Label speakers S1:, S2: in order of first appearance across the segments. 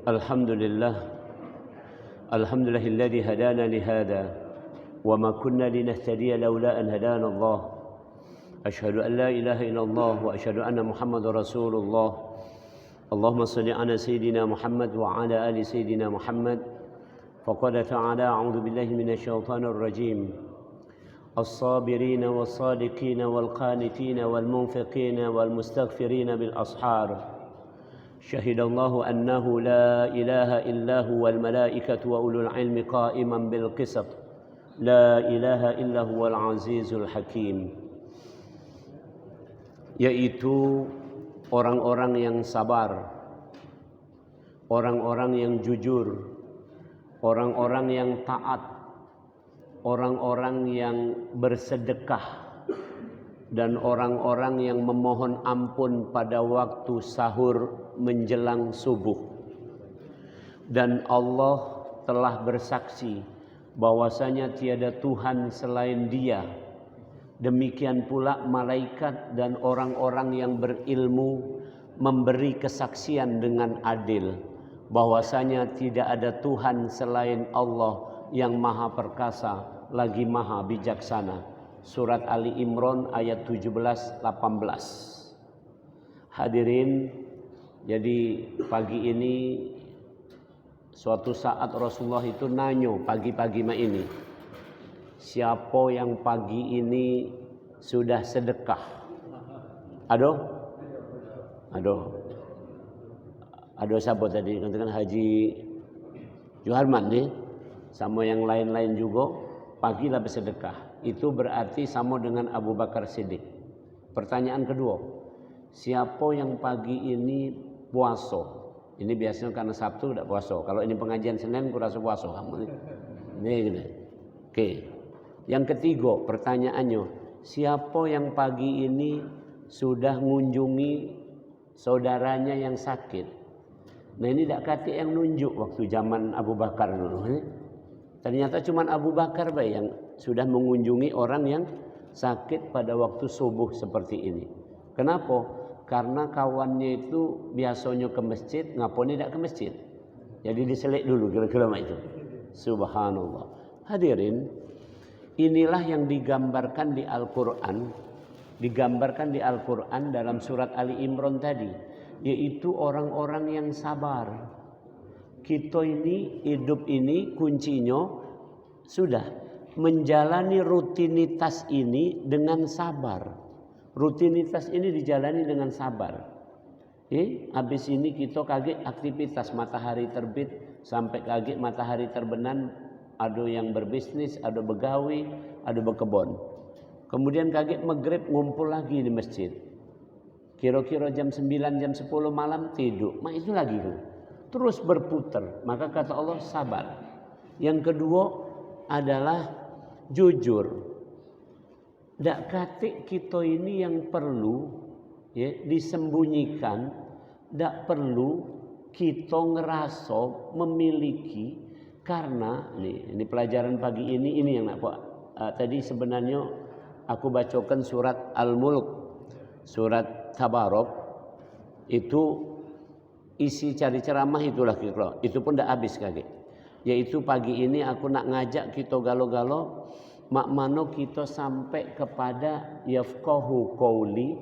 S1: الحمد لله الذي هدانا لهذا وما كنا لنهتدي لولا أن هدانا الله أشهد أن لا إله إلا الله وأشهد أن محمد رسول الله اللهم صل على سيدنا محمد وعلى آل سيدنا محمد فقال تعالى أعوذ بالله من الشيطان الرجيم الصابرين والصادقين والقانتين والمنفقين والمستغفرين بالأسحار شهد الله أنه لا إله إلا هو والملائكة وأولو العلم قائما بالقسط لا إله إلا هو العزيز الحكيم, yaitu orang-orang yang sabar, orang-orang yang jujur, orang-orang yang taat, orang-orang yang bersedekah, dan orang-orang yang memohon ampun pada waktu sahur menjelang subuh. Dan Allah telah bersaksi bahwasanya tiada Tuhan selain Dia. Demikian pula malaikat dan orang-orang yang berilmu memberi kesaksian dengan adil bahwasanya tidak ada Tuhan selain Allah yang maha perkasa lagi maha bijaksana. Surat Ali Imran ayat 17-18. Hadirin, jadi pagi ini suatu saat Rasulullah itu nanyo pagi-pagi ini, siapa yang pagi ini sudah sedekah? Aduh siapa tadi? Katakan Haji Juharman nih, sama yang lain-lain juga pagilah bersedekah. Itu berarti sama dengan Abu Bakar Siddiq. Pertanyaan kedua, siapa yang pagi ini puasa? Ini biasanya karena Sabtu tidak puasa. Kalau ini pengajian Senin kurasa puasa kamu ini gitu. Oke. Yang ketiga, pertanyaannya, siapa yang pagi ini sudah mengunjungi saudaranya yang sakit? Nah, ini tidak kata yang nunjuk waktu zaman Abu Bakar dulu. Ternyata cuma Abu Bakar yang sudah mengunjungi orang yang sakit pada waktu subuh seperti ini. Kenapa? Karena kawannya itu biasanya ke masjid, ngapone tidak ke masjid. Jadi diselik dulu kira-kira itu. Subhanallah. Hadirin, inilah yang digambarkan di Al-Quran. Digambarkan di Al-Quran dalam surat Ali Imran tadi. Yaitu orang-orang yang sabar. Kita ini, hidup ini kuncinya sudah menjalani rutinitas ini dengan sabar. Rutinitas ini dijalani dengan sabar. Habis ini kita kaget aktivitas matahari terbit sampai kaget matahari terbenam. Ada yang berbisnis, ada begawi, ada berkebun. Kemudian kaget maghrib ngumpul lagi di masjid. Kira-kira jam 9, jam 10 malam tidur. Itu lagi tuh. Terus berputar. Maka kata Allah sabar. Yang kedua adalah jujur. Tidak kata kita ini yang perlu disembunyikan. Tidak perlu kita ngerasa memiliki. Karena ini pelajaran pagi ini yang nak tadi sebenarnya aku bacakan surat Al-Mulk, surat Tabarok. Itu isi cari ceramah itulah kira-kira. Itu pun dah habis kaget. Yaitu pagi ini aku nak ngajak kita galo-galo mak mano kita sampai kepada yafqahu qauli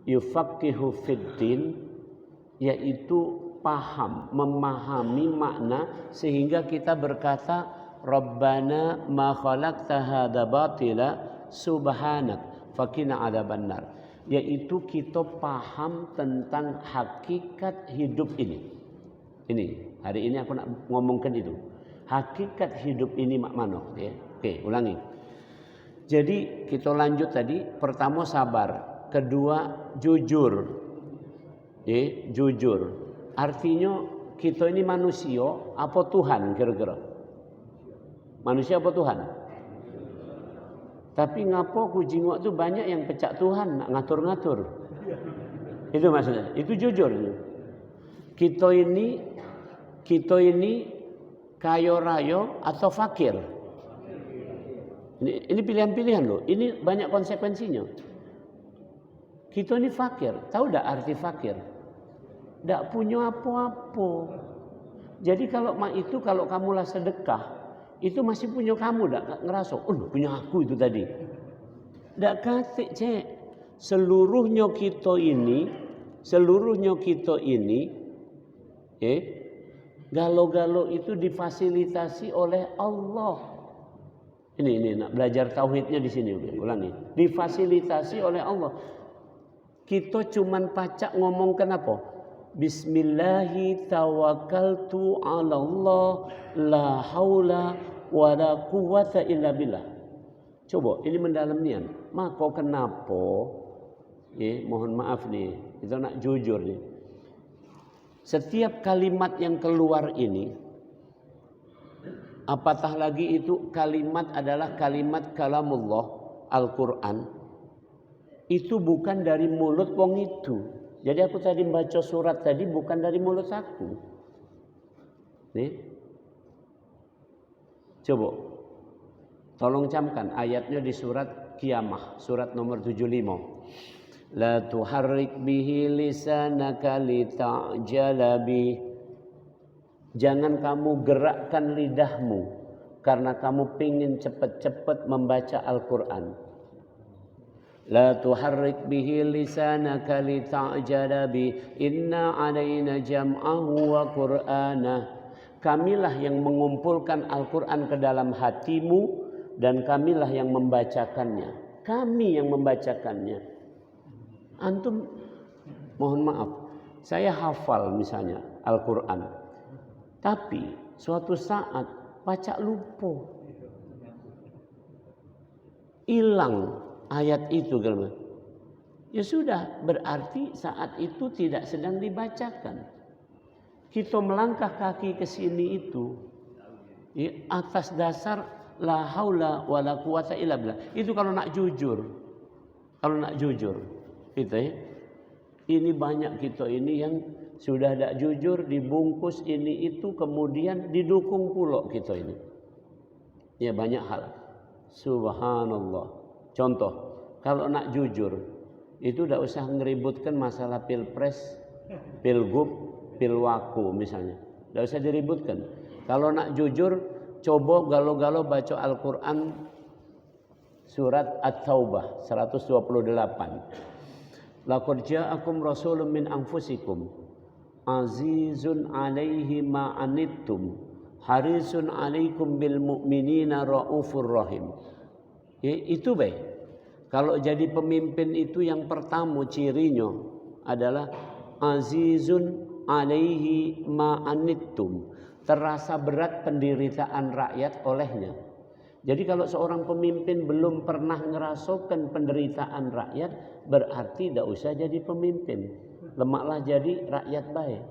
S1: yufaqihu fiddin, yaitu paham, memahami makna sehingga kita berkata Rabbana ma khalaqta hadza batila subhanak faqina adzabannar. Yaitu kita paham tentang hakikat hidup ini. Ini hari ini aku nak ngomongkan itu. Hakikat hidup ini mak mano ya. Oke, ulangi. Jadi kita lanjut tadi, pertama sabar, kedua jujur. Jujur. Artinya kita ini manusia apa Tuhan kira-kira? Manusia apa Tuhan? Tapi ngapo kujingok tu banyak yang pecah Tuhan nak ngatur-ngatur. Itu maksudnya. Itu jujur. Kita ini kaya raya atau fakir. Ini pilihan-pilihan loh. Ini banyak konsekuensinya. Kita ini fakir. Tahu tak arti fakir? Tak punya apa-apa. Jadi kalau kalau kamulah sedekah, itu masih punya kamu, dak ngerasa, punya aku itu tadi. Dak kate cek. Seluruhnya kita ini, galo-galo itu difasilitasi oleh Allah. Ini nak belajar tauhidnya di sini, ulangi. Difasilitasi oleh Allah. Kita cuman pacak ngomong kenapa? Bismillahi tawakkaltu 'ala Allah la haula wala quwwata illa billah. Coba ini mendalam nian. Maka kenapa? Mohon maaf nih, kita nak jujur nih. Setiap kalimat yang keluar ini, apatah lagi itu kalimat adalah kalimat kalamullah, Al-Quran, itu bukan dari mulut wong itu. Jadi aku tadi baca surat tadi bukan dari mulut aku. Nih. Coba tolong camkan ayatnya di surat Qiyamah, surat nomor 75. La tuharrik bihi lisanaka lita'jala bih. Jangan kamu gerakkan lidahmu karena kamu pingin cepat-cepat membaca Al-Quran. La tuharrik bihi lisanaka lita'jala bih. Inna alaina jam'ahu wa qur'anah. Kamilah yang mengumpulkan Al-Quran ke dalam hatimu dan kamilah yang membacakannya. Kami yang membacakannya. Antum, mohon maaf, saya hafal misalnya Al-Quran. Tapi suatu saat pacak lupa. Hilang ayat itu. Ya sudah, berarti saat itu tidak sedang dibacakan. Kita melangkah kaki ke sini itu atas dasar la haula wala quwata illa billah. Itu kalau nak jujur. Gitu ya. Ini banyak kita ini yang sudah tidak jujur, dibungkus ini itu, kemudian didukung pula kita ini. Ya banyak hal. Subhanallah. Contoh, kalau nak jujur, itu tidak usah ngeributkan masalah pilpres, pilgub, pilwaku misalnya. Tidak usah diributkan. Kalau nak jujur, coba galau-galau baca Al-Quran surat At-Taubah 128. Laqad ja'akum rasulun min anfusikum azizun 'alaihi ma anittum harisun 'alaikum bil mu'minina raufur rahim. Itu baik. Kalau jadi pemimpin itu yang pertama cirinya adalah azizun 'alaihi ma anittum. Terasa berat penderitaan rakyat olehnya. Jadi kalau seorang pemimpin belum pernah ngerasakan penderitaan rakyat, berarti tidak usah jadi pemimpin. Lemaklah jadi rakyat baik.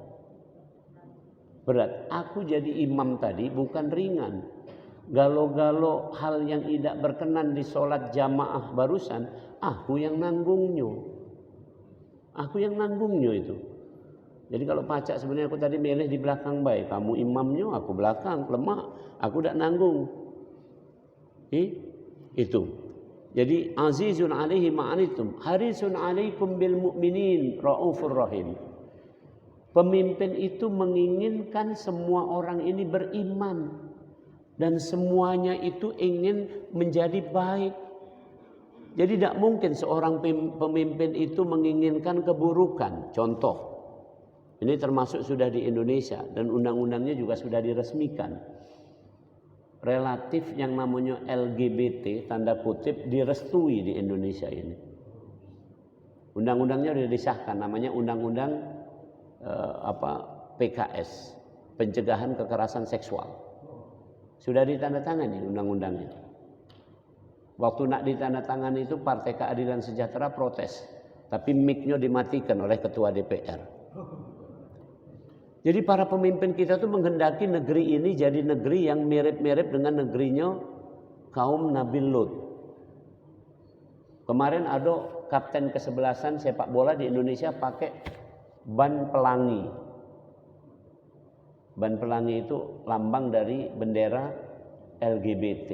S1: Berat. Aku jadi imam tadi bukan ringan. Galo-galo hal yang tidak berkenan di sholat jamaah barusan, aku yang nanggungnya. Itu. Jadi kalau pacak sebenarnya aku tadi milih di belakang baik. Kamu imamnya, aku belakang. Lemak, aku tidak nanggung. Itu. Jadi azizun 'alaihi ma'anitum harisun 'alaikum bil mu'minin raufur rahim. Pemimpin itu menginginkan semua orang ini beriman dan semuanya itu ingin menjadi baik. Jadi tidak mungkin seorang pemimpin itu menginginkan keburukan. Contoh, ini termasuk sudah di Indonesia dan undang-undangnya juga sudah diresmikan. Relatif yang namanya LGBT tanda kutip direstui di Indonesia ini. Undang-undangnya sudah disahkan, namanya Undang-Undang PKS, Pencegahan Kekerasan Seksual. Sudah ditandatangani undang-undangnya. Waktu nak ditandatangani itu Partai Keadilan Sejahtera protes, tapi mic-nya dimatikan oleh Ketua DPR. Jadi para pemimpin kita tuh menghendaki negeri ini jadi negeri yang mirip-mirip dengan negerinya kaum Nabi Lut. Kemarin ada kapten kesebelasan sepak bola di Indonesia pakai ban pelangi. Ban pelangi itu lambang dari bendera LGBT.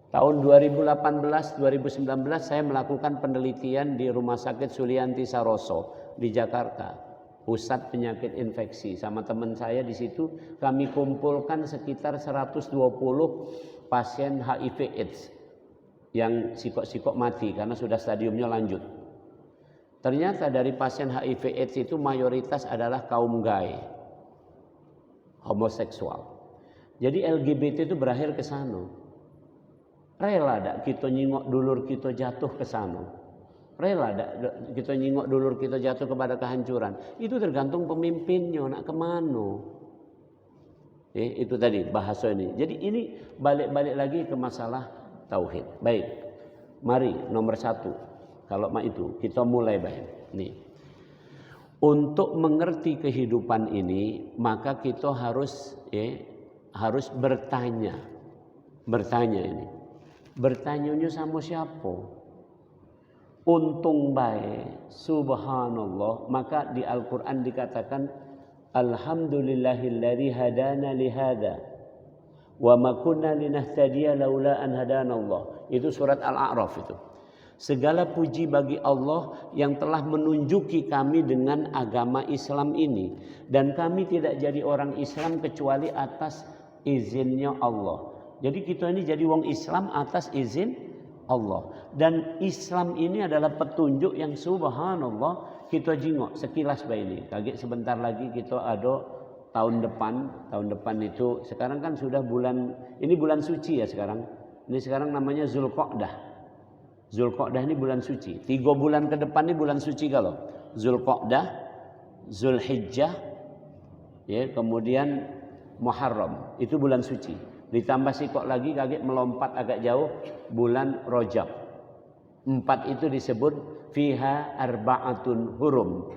S1: Tahun 2018-2019 saya melakukan penelitian di Rumah Sakit Sulianti Saroso di Jakarta. pusat penyakit infeksi. Sama teman saya di situ kami kumpulkan sekitar 120 pasien HIV AIDS yang sikok-sikok mati karena sudah stadiumnya lanjut. Ternyata dari pasien HIV AIDS itu mayoritas adalah kaum gay, homoseksual. Jadi LGBT itu berakhir ke sana. Rela dak kita nyingok dulur kita jatuh ke sana. Rela kita nyingok dulur kita jatuh kepada kehancuran. Itu tergantung pemimpinnya nak kemana. Itu tadi bahasa ini. Jadi ini balik-balik lagi ke masalah tauhid. Baik, mari nomor 1. Kalau itu kita mulai baik. Nih, untuk mengerti kehidupan ini maka kita harus bertanya. Bertanya ini. Bertanyanya sama siapa? Untung baik, subhanallah, maka di Al-Quran dikatakan alhamdulillahilladzi hadana lihada wa ma kunna linahtadiya laula an hadanallah. Itu surat Al-A'raf itu. Segala puji bagi Allah yang telah menunjuki kami dengan agama Islam ini, dan kami tidak jadi orang Islam kecuali atas izinnya Allah. Jadi kita ini jadi wong Islam atas izin Allah. Dan Islam ini adalah petunjuk yang subhanallah kita jingok sekilas baik ini. Kaget sebentar lagi kita ada tahun depan itu sekarang kan sudah ini bulan suci ya sekarang. Ini sekarang namanya Zulqa'dah. Zulqa'dah ini bulan suci. 3 bulan ke depan ini bulan suci kalau. Zulqa'dah, Zulhijjah, ya, kemudian Muharram. Itu bulan suci. Ditambah sikok lagi kaget melompat agak jauh bulan Rajab. 4 itu disebut fiha arba'atun hurum.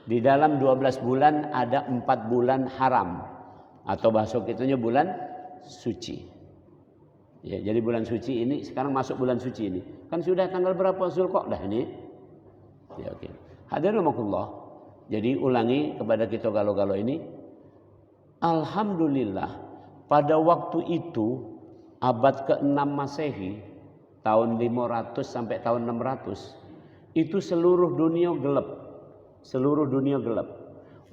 S1: Di dalam 12 bulan ada 4 bulan haram. Atau bahasa kitanya bulan suci. Ya, jadi bulan suci ini sekarang masuk bulan suci ini. Kan sudah tanggal berapa Zulqa'dah ini? Ya, oke. Hadirin rahimakumullah. Jadi ulangi kepada kita galau-galau ini. Alhamdulillah. Pada waktu itu abad ke-6 Masehi tahun 500 sampai tahun 600 itu seluruh dunia gelap. Seluruh dunia gelap.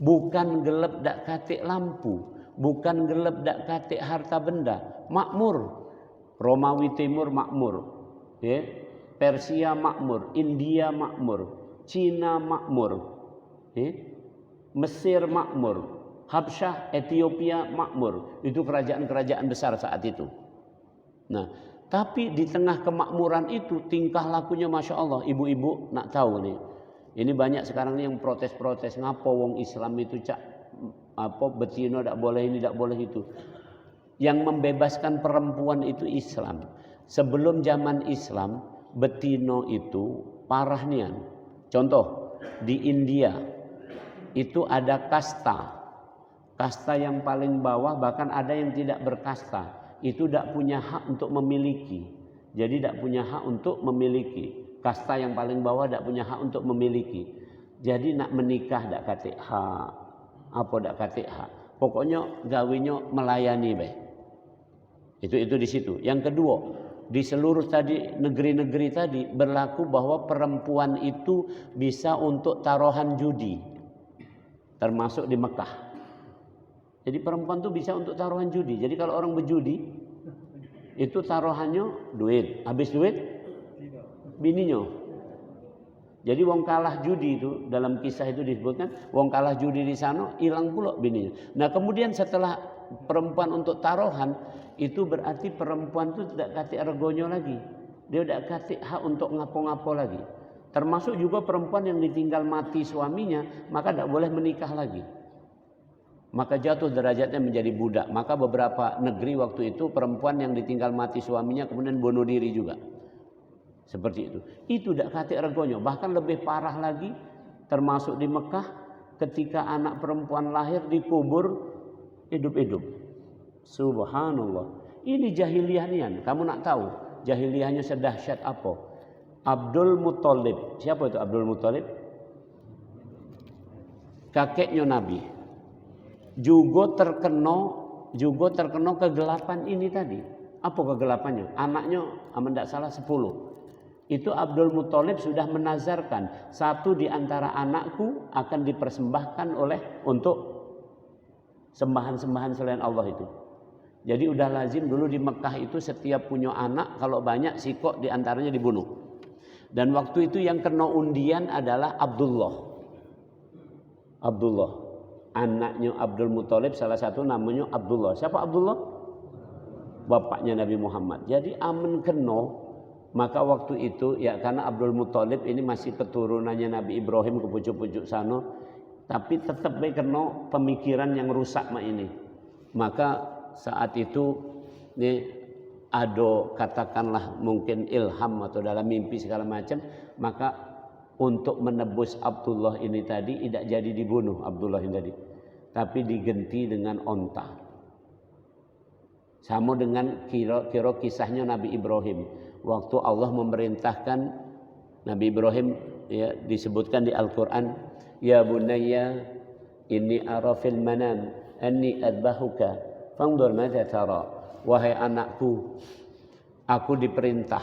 S1: Bukan gelap dak katik lampu, bukan gelap dak katik harta benda, makmur. Romawi Timur makmur, ya. Persia makmur, India makmur, Cina makmur, ya. Mesir makmur. Habsyah, Ethiopia makmur. Itu kerajaan-kerajaan besar saat itu. Nah, tapi di tengah kemakmuran itu tingkah lakunya Masya Allah. Ibu-ibu nak tahu nih. Ini banyak sekarang nih yang protes-protes. Ngapa wong Islam itu betina tak boleh ini, tak boleh itu. Yang membebaskan perempuan itu Islam. Sebelum zaman Islam, betina itu parah nian. Contoh, di India itu ada kasta. Kasta yang paling bawah bahkan ada yang tidak berkasta. Itu tidak punya hak untuk memiliki. Jadi tidak punya hak untuk memiliki. Kasta yang paling bawah tidak punya hak untuk memiliki. Jadi nak menikah tidak katik hak. Apa tidak katik hak. Pokoknya gawinya melayani baik. Itu di situ. Yang kedua, di seluruh tadi negeri-negeri tadi berlaku bahwa perempuan itu bisa untuk taruhan judi. Termasuk di Mekah. Jadi perempuan itu bisa untuk taruhan judi. Jadi kalau orang berjudi, itu taruhannya duit. Habis duit, bininya. Jadi wong kalah judi itu, dalam kisah itu disebutkan, wong kalah judi di sana, hilang pula bininya. Nah kemudian setelah perempuan untuk taruhan, itu berarti perempuan itu tidak katik regonya lagi. Dia tidak katik hak untuk ngapo-ngapo lagi. Termasuk juga perempuan yang ditinggal mati suaminya, maka tidak boleh menikah lagi. Maka jatuh derajatnya menjadi budak. Maka beberapa negeri waktu itu perempuan yang ditinggal mati suaminya kemudian bunuh diri juga. Seperti itu. Itu tidak katik regonya. Bahkan lebih parah lagi termasuk di Mekah ketika anak perempuan lahir dikubur hidup-hidup. Subhanallah. Ini jahiliyah nian. Kamu nak tahu jahiliyahnya sedahsyat apa? Abdul Muthalib. Siapa itu Abdul Muthalib? Kakeknya Nabi. Juga terkena kegelapan ini tadi. Apa kegelapannya? Anaknya tidak salah 10. Itu Abdul Muthalib sudah menazarkan satu di antara anakku akan dipersembahkan untuk sembahan-sembahan selain Allah itu. Jadi udah lazim dulu di Mekah itu setiap punya anak kalau banyak sikok di antaranya dibunuh. Dan waktu itu yang kena undian adalah Abdullah. Anaknya Abdul Muthalib salah satu namanya Abdullah. Siapa Abdullah? Bapaknya Nabi Muhammad. Jadi aman kena. Maka waktu itu ya karena Abdul Muthalib ini masih keturunannya Nabi Ibrahim ke pucuk-pucuk sana, tapi tetap baik kena pemikiran yang rusak ini. Maka saat itu ini ada katakanlah mungkin ilham atau dalam mimpi segala macam, maka untuk menebus Abdullah ini tadi tidak jadi dibunuh Abdullah ini tadi, tapi digenti dengan onta. Sama dengan kira kisahnya Nabi Ibrahim. Waktu Allah memerintahkan Nabi Ibrahim ya, disebutkan di Al-Quran, ya bunayya inni ara fil manam anni adbahuka fanzur madza tara. Wahai anakku, aku diperintah.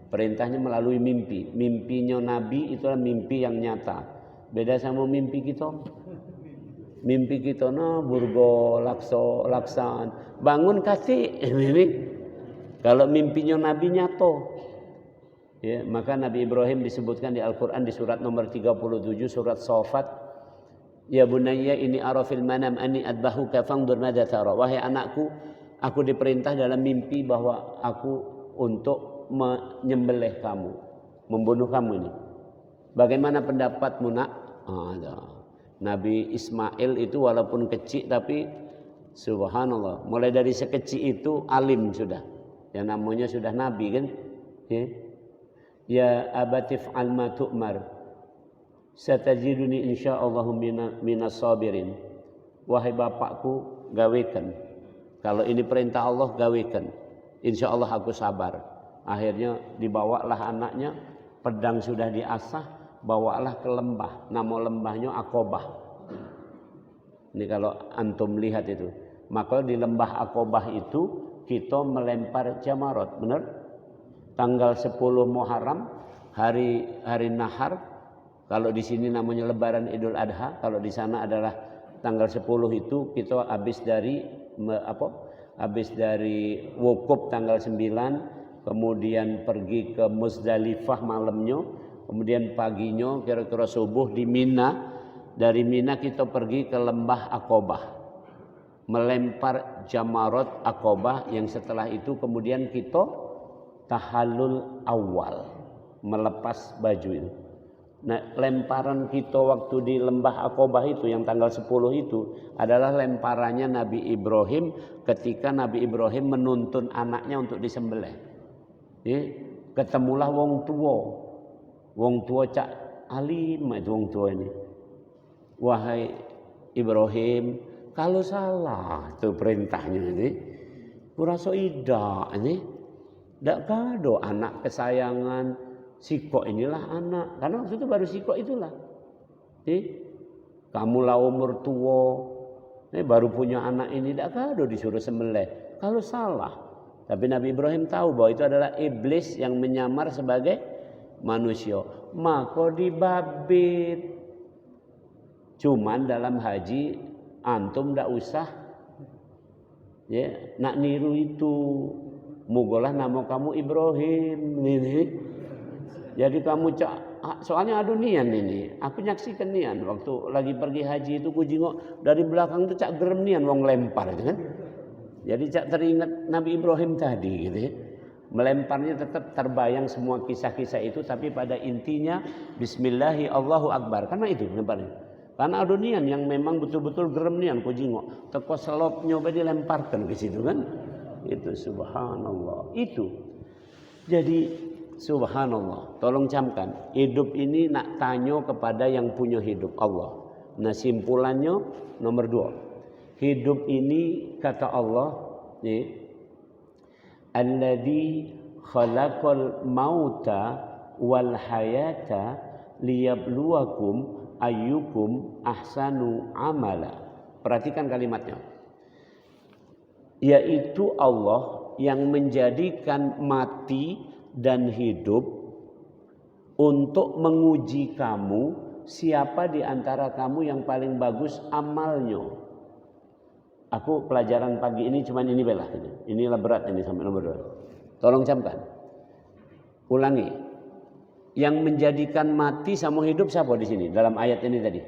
S1: Perintahnya melalui mimpi. Mimpinya Nabi itulah mimpi yang nyata. Beda sama mimpi kita. Mimpi kita burgo laksan bangun kasih ini. Kalau mimpinya Nabi nyato, ya, maka Nabi Ibrahim disebutkan di Al-Quran di surat nomor 37 surat Shafat, ya bunayya ini ara fil manam anni adbahuka fanzur madza tara. Wahai anakku, aku diperintah dalam mimpi bahwa aku untuk menyembelih kamu, membunuh kamu ini. Bagaimana pendapatmu nak? Nabi Ismail itu walaupun kecil tapi subhanallah, mulai dari sekecil itu alim sudah. Yang namanya sudah nabi kan? Ya abatif al ma tu'mar satajiduni insyaallahu minas sabirin. Wahai bapakku, gawekan. Kalau ini perintah Allah, gawekan. Insyaallah aku sabar. Akhirnya dibawalah anaknya, pedang sudah diasah, bawalah ke lembah. Nama lembahnya Aqabah. Ini kalau antum lihat itu. Maka di lembah Aqabah itu kita melempar jamarot, benar? Tanggal 10 Muharram, hari Nahar. Kalau di sini namanya Lebaran Idul Adha, kalau di sana adalah tanggal 10 itu kita habis dari wukuf tanggal 9, kemudian pergi ke Muzdalifah malamnya, kemudian paginya kira-kira subuh di Mina. Dari Mina kita pergi ke lembah Aqabah, melempar jamarot Aqabah, yang setelah itu kemudian kita tahallul awal, melepas baju itu. Nah, lemparan kita waktu di lembah Aqabah itu yang tanggal 10 itu adalah lemparannya Nabi Ibrahim ketika Nabi Ibrahim menuntun anaknya untuk disembelih. Ketemulah wong tua cak alim itu wong tua ini. Wahai Ibrahim, kalau salah itu perintahnya ini, kurasa idak ini, tidak kado anak kesayangan sikok inilah anak, karena waktu itu baru sikok itulah. Kamu lah umur tua, baru punya anak ini, tidak kado disuruh sembelih. Kalau salah, tapi Nabi Ibrahim tahu bahwa itu adalah iblis yang menyamar sebagai manusia, maka dibabit. Cuman dalam haji antum ndak usah ya nak niru itu. Mugolah nama kamu Ibrahim ini. Jadi kamu soalnya adu nian ini. Aku nyaksikan nian waktu lagi pergi haji itu ku jingok dari belakang itu cak gerem nian wong lempar gitu kan. Jadi cak teringat Nabi Ibrahim tadi gitu ya. Melemparnya tetap terbayang semua kisah-kisah itu, tapi pada intinya bismillahi Allahu Akbar. Karena itu lemparnya. Karena ada nian yang memang betul-betul gerem nian ku jingok. Teko selop nyoba dilemparkan ke situ kan. Itu subhanallah. Itu. Jadi subhanallah. Tolong camkan. Hidup ini nak tanya kepada yang punya hidup, Allah. Nah simpulannya nomor 2. Hidup ini kata Allah, alladzi khalaqal mauta wal hayata liyabluwakum ayyukum ahsanu amala. Perhatikan kalimatnya. Yaitu Allah yang menjadikan mati dan hidup untuk menguji kamu siapa di antara kamu yang paling bagus amalnya. Aku pelajaran pagi ini cuman ini belah. Inilah berat ini sampai nomor 2. Tolong camkan. Ulangi. Yang menjadikan mati sama hidup siapa di sini dalam ayat ini tadi?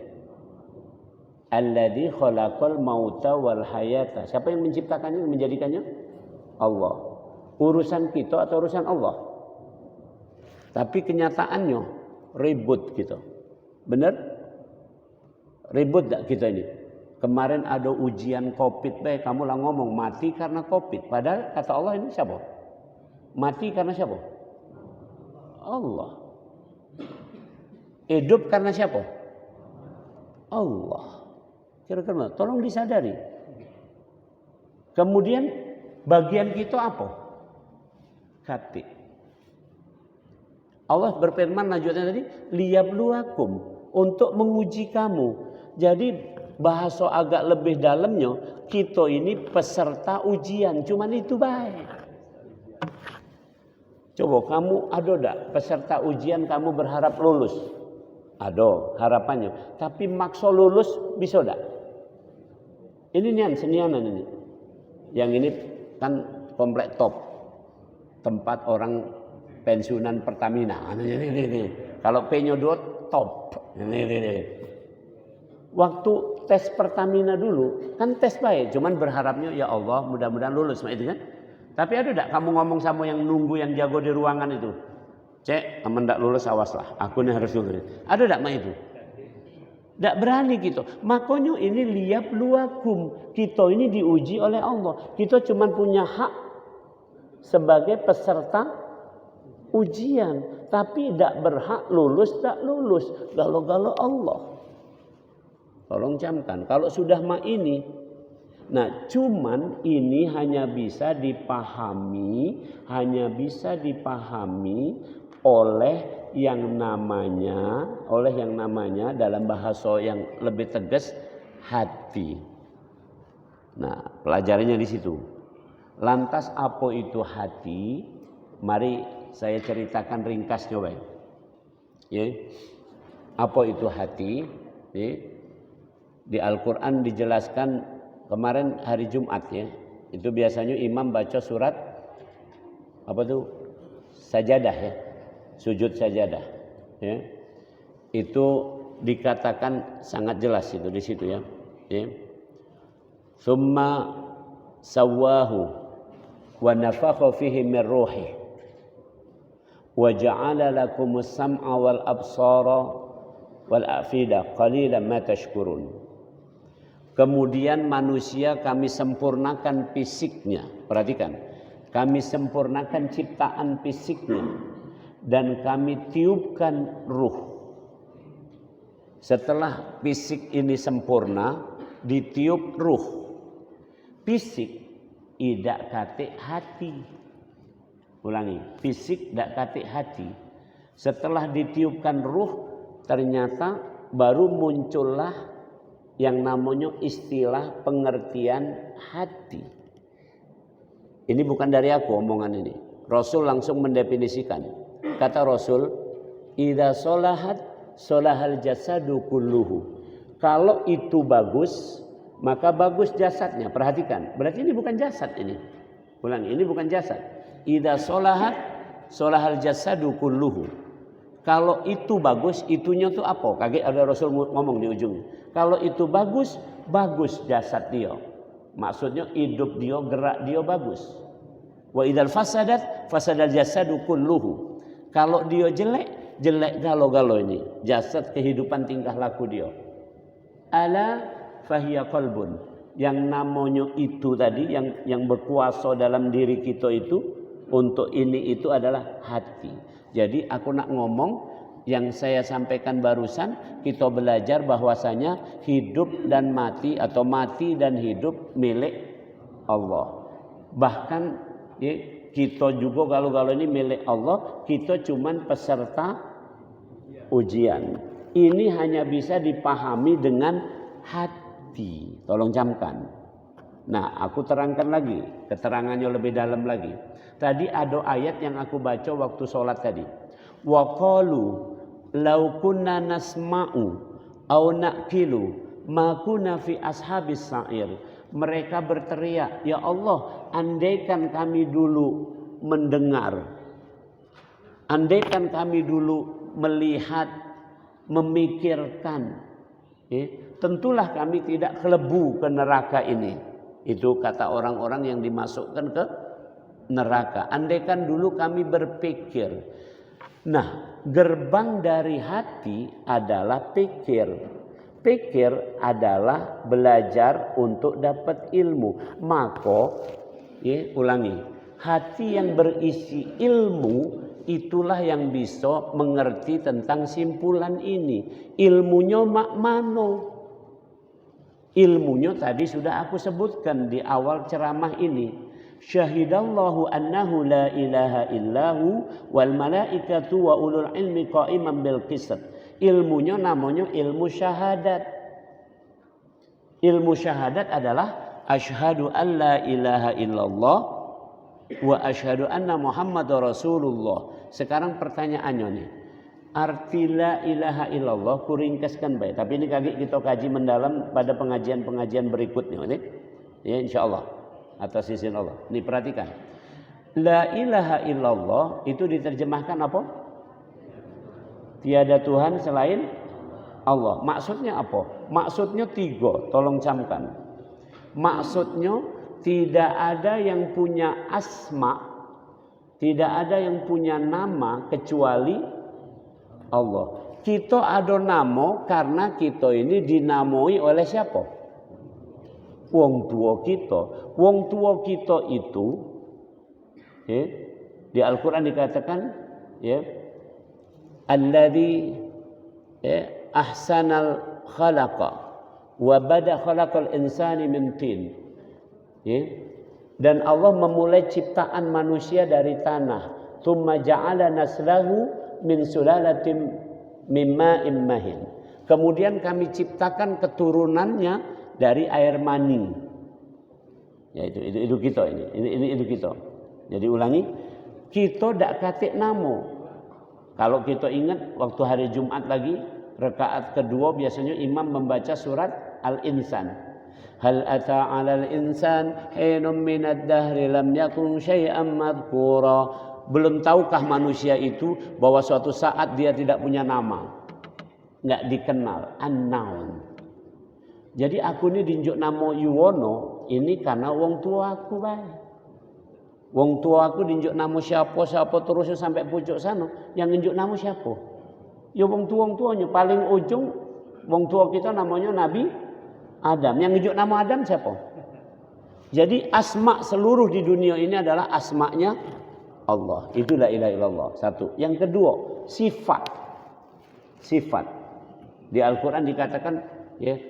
S1: Alladzi khalaqal mauta wal hayata. Siapa yang menciptakannya, menjadikannya? Allah. Urusan kita atau urusan Allah? Tapi kenyataannya ribut kita. Benar? Ribut tak kita ini? Kemarin ada ujian Covid, baik kamu lah ngomong mati karena Covid. Padahal kata Allah ini siapa? Mati karena siapa? Allah. Hidup karena siapa? Allah. Kira-kira tolong disadari. Kemudian bagian kita apa? Hati. Allah berfirman lanjutnya tadi, liyabluwakum, untuk menguji kamu. Jadi bahasa agak lebih dalamnya, kita ini peserta ujian, cuman itu baik. Coba kamu ada tak peserta ujian kamu berharap lulus? Ada harapannya, tapi maksa lulus bisa tak? Ini nian senianan ini. Yang ini kan komplek top, tempat orang pensiunan Pertamina. Ini. Kalau P-nya 2 top. Ini. Waktu tes Pertamina dulu kan tes baik, cuman berharapnya ya Allah mudah-mudahan lulus, itu kan. Tapi ada tak kamu ngomong sama yang nunggu yang jago di ruangan itu? Cek, kamu tak lulus awaslah. Aku nih harus lulus. Ada tak mah itu? Tak berani kita. Makanya ini liyabluwakum. Kita ini diuji oleh Allah. Kita cuma punya hak sebagai peserta ujian. Tapi tak berhak lulus, tak lulus. Galau-galau Allah. Tolong camkan. Kalau sudah mah ini. Nah cuman ini hanya bisa dipahami. Oleh yang namanya dalam bahasa yang lebih tegas hati. Nah, pelajarinya di situ. Lantas apa itu hati? Mari saya ceritakan ringkasnya, baik. Ya. Apa itu hati? Ya. Di Al-Qur'an dijelaskan kemarin hari Jumat ya. Itu biasanya imam baca surat apa tuh? Sajadah ya. Sujud sajadah, ya. Itu dikatakan sangat jelas itu di situ ya. Summa sawwahu wa nafakha fihi min ruhi wa ja'ala lakumus sam'a wal absara wal afida qalilan ma tashkurun. Kemudian manusia kami sempurnakan fisiknya. Perhatikan, kami sempurnakan ciptaan fisiknya. Dan kami tiupkan ruh. Setelah fisik ini sempurna, ditiup ruh. Fisik idak kate hati. Ulangi, fisik dak kate hati. Setelah ditiupkan ruh, ternyata baru muncullah yang namanya istilah pengertian hati. Ini bukan dari aku omongan ini. Rasul langsung mendefinisikan. Kata Rasul, idza sholahat sholahal jasadu kulluhu. Kalau itu bagus, maka bagus jasadnya. Perhatikan, berarti ini bukan jasad ini. Ulangi, ini bukan jasad. Idza sholahat sholahal jasadu kulluhu. Kalau itu bagus, itunya tuh apa? Kaget ada Rasul ngomong di ujung. Kalau itu bagus, bagus jasad dia. Maksudnya hidup dia, gerak dia bagus. Wa idzal fasadat fasadal jasadu kulluhu. Kalau dia jelek, jelek galau-galau ini. Jasad, kehidupan, tingkah laku dia. Ala fahiya qalbun. Yang namanya itu tadi, yang berkuasa dalam diri kita itu, untuk ini itu adalah hati. Jadi aku nak ngomong, yang saya sampaikan barusan, kita belajar bahwasanya hidup dan mati, atau mati dan hidup milik Allah. Bahkan ya, kita juga kalau ini milik Allah, kita cuman peserta ujian. Ini hanya bisa dipahami dengan hati. Tolong camkan. Nah, aku terangkan lagi, keterangannya lebih dalam lagi. Tadi ada ayat yang aku baca waktu sholat tadi. Wa qalu law kunna nasma'u aw na'qilu ma kunna fi ashabis sa'ir. Mereka berteriak, ya Allah, andaikan kami dulu mendengar, andaikan kami dulu melihat, memikirkan, tentulah kami tidak kelebu ke neraka ini. Itu kata orang-orang yang dimasukkan ke neraka. Andaikan dulu kami berpikir. Nah, gerbang dari hati adalah pikir. Pikir adalah belajar untuk dapat ilmu. Maka, ulangi, hati yang berisi ilmu itulah yang bisa mengerti tentang simpulan ini. Ilmunya mak mano. Ilmunya tadi sudah aku sebutkan di awal ceramah ini. Syahidallahu annahu la ilaha illahu wal malaikatu wa ulul ilmi qa'iman bil qisat. Ilmunya namanya ilmu syahadat. Ilmu syahadat adalah asyhadu an la ilaha illallah wa asyhadu anna Muhammadar Rasulullah. Sekarang pertanyaannya nih. Arti la ilaha illallah kuringkaskan baik. Tapi ini kita kaji mendalam pada pengajian-pengajian berikutnya. Ya insyaallah. Atas izin Allah. Ini perhatikan. La ilaha illallah itu diterjemahkan apa? Tiada Tuhan selain Allah. Maksudnya apa? Maksudnya 3. Tolong camkan. Maksudnya tidak ada yang punya asma, tidak ada yang punya nama kecuali Allah. Kita ada nama karena kita ini dinamai oleh siapa? Wong tua kita. Wong tua kita itu di Al-Quran dikatakan alladzi ahsanal khalaqa wa bada khalaqal insani min tin. Dan Allah memulai ciptaan manusia dari tanah. Tsumma ja'ala naslahu min sulalatin mimma'in mahin. Kemudian kami ciptakan keturunannya dari air mani. Ya itu kita ini. Ini itu kita. Jadi ulangi, kita dak katik namo. Kalau kita ingat waktu hari Jumat lagi, rakaat kedua biasanya imam membaca surat Al-Insan. Hal ata 'alal insan hinum minad dahri lam yakun syai'an madhkura. Belum tahukah manusia itu bahwa suatu saat dia tidak punya nama, nggak dikenal, unknown. Jadi aku ini dinjuk nama Yuwono ini karena wong tua aku baik. Wong tua aku dinjuk nama siapa terusnya sampai pucuk sana. Yang nunjuk nama siapa? Ya wong tuanya paling ujung wong tua kita namanya Nabi Adam. Yang nunjuk nama Adam siapa? Jadi asma seluruh di dunia ini adalah asmanya Allah. Itu la ilaha illallah. Satu. Yang kedua, sifat. Sifat. Di Al-Quran dikatakan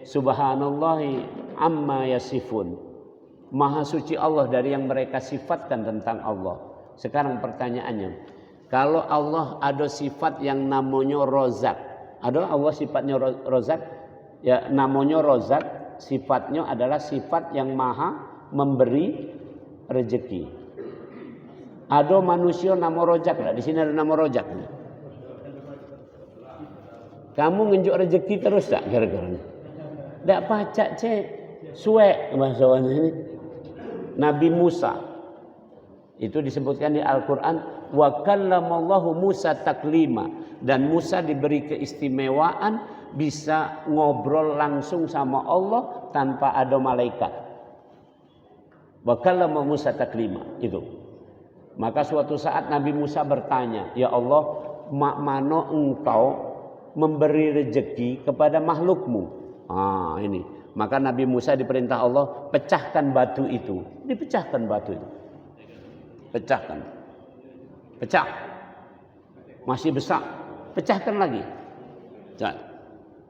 S1: subhanallahi amma yasifun. Maha suci Allah dari yang mereka sifatkan tentang Allah. Sekarang pertanyaannya, kalau Allah ada sifat yang namanya Rozak, ada Allah sifatnya Rozak, ya namanya Rozak, sifatnya adalah sifat yang maha memberi rezeki. Ada manusia nama Rojak enggak? Di sini ada nama Rojak. Kamu ngenjuk rezeki terus tak gara-gara? Ndak pacak cek. Suek bahasa ini. Nabi Musa itu disebutkan di Al-Quran wa kallamallahu Musa taklima, dan Musa diberi keistimewaan bisa ngobrol langsung sama Allah tanpa ada malaikat. Wa kallama Musa taklima itu. Maka suatu saat Nabi Musa bertanya, ya Allah, mak mano engkau memberi rezeki kepada makhlukmu? Ini. Maka Nabi Musa diperintah Allah, pecahkan batu itu. Dipecahkan batu itu. Pecahkan. Pecah. Masih besar. Pecahkan lagi.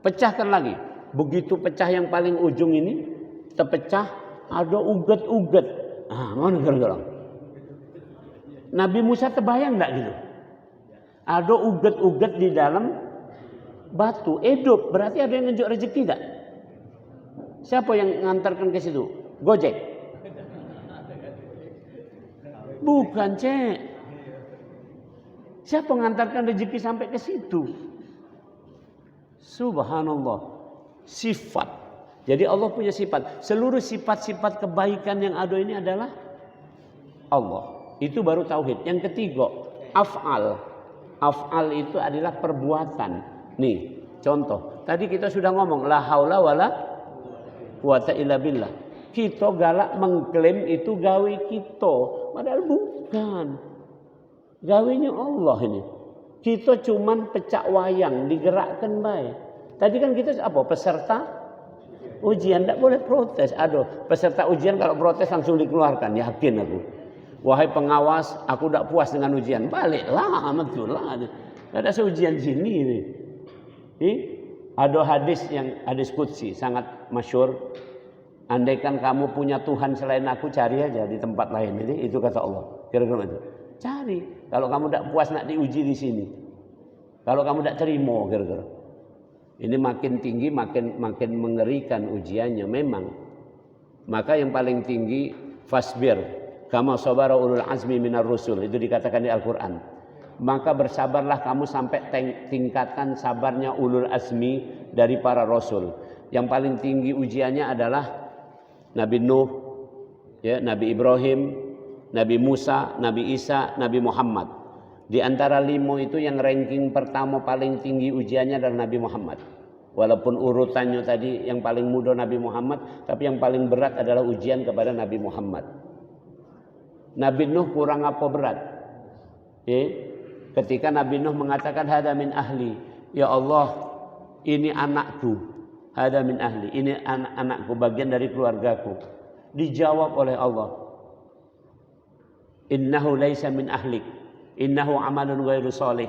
S1: Pecahkan lagi. Begitu pecah yang paling ujung ini, terpecah, ada uget-uget. Mana gara-gara? Nabi Musa terbayang enggak gitu? Ada uget-uget di dalam batu. Hidup. Berarti ada yang ngejuk rezeki enggak? Siapa yang ngantarkan ke situ? Gojek. Bukan, Cek. Siapa mengantarkan rezeki sampai ke situ? Subhanallah. Sifat. Jadi Allah punya sifat. Seluruh sifat-sifat kebaikan yang ada ini adalah Allah. Itu baru tauhid. Yang ketiga, af'al. Af'al itu adalah perbuatan. Nih, contoh. Tadi kita sudah ngomong la haula wala quwata illa billah. Kita galak mengklaim itu gawe kita, padahal bukan. Gawenya Allah ini. Kita cuman pecak wayang, digerakkan baik. Tadi kan kita apa? Peserta ujian, tidak boleh protes. Aduh, peserta ujian kalau protes langsung dikeluarkan, yakin aku. Wahai pengawas, aku tidak puas dengan ujian. Baliklah, betul lah. Tidak ada seujian sini nih. Ada hadis qudsi sangat masyhur. Andaikan kamu punya Tuhan selain aku, cari aja di tempat lain. Itu kata Allah. Kira-kira itu. Cari. Kalau kamu tidak puas nak diuji di sini. Kalau kamu tidak terima, kira-kira. Ini makin tinggi, makin mengerikan ujiannya memang. Maka yang paling tinggi fasbir kama sabara ulul azmi minar rusul, itu dikatakan di Al-Qur'an. Maka bersabarlah kamu sampai tingkatan sabarnya ulul azmi dari para rasul. Yang paling tinggi ujiannya adalah Nabi Nuh, ya, Nabi Ibrahim, Nabi Musa, Nabi Isa, Nabi Muhammad. Di antara 5 itu yang ranking pertama paling tinggi ujiannya adalah Nabi Muhammad. Walaupun urutannya tadi yang paling mudah Nabi Muhammad, tapi yang paling berat adalah ujian kepada Nabi Muhammad. Nabi Nuh kurang apa berat? Ketika Nabi Nuh mengatakan hada min ahli, ya Allah, ini anakku. Hada min ahli, ini anakku, bagian dari keluargaku. Dijawab oleh Allah, innahu laisa min ahlik, innahu amalun ghairu sholih.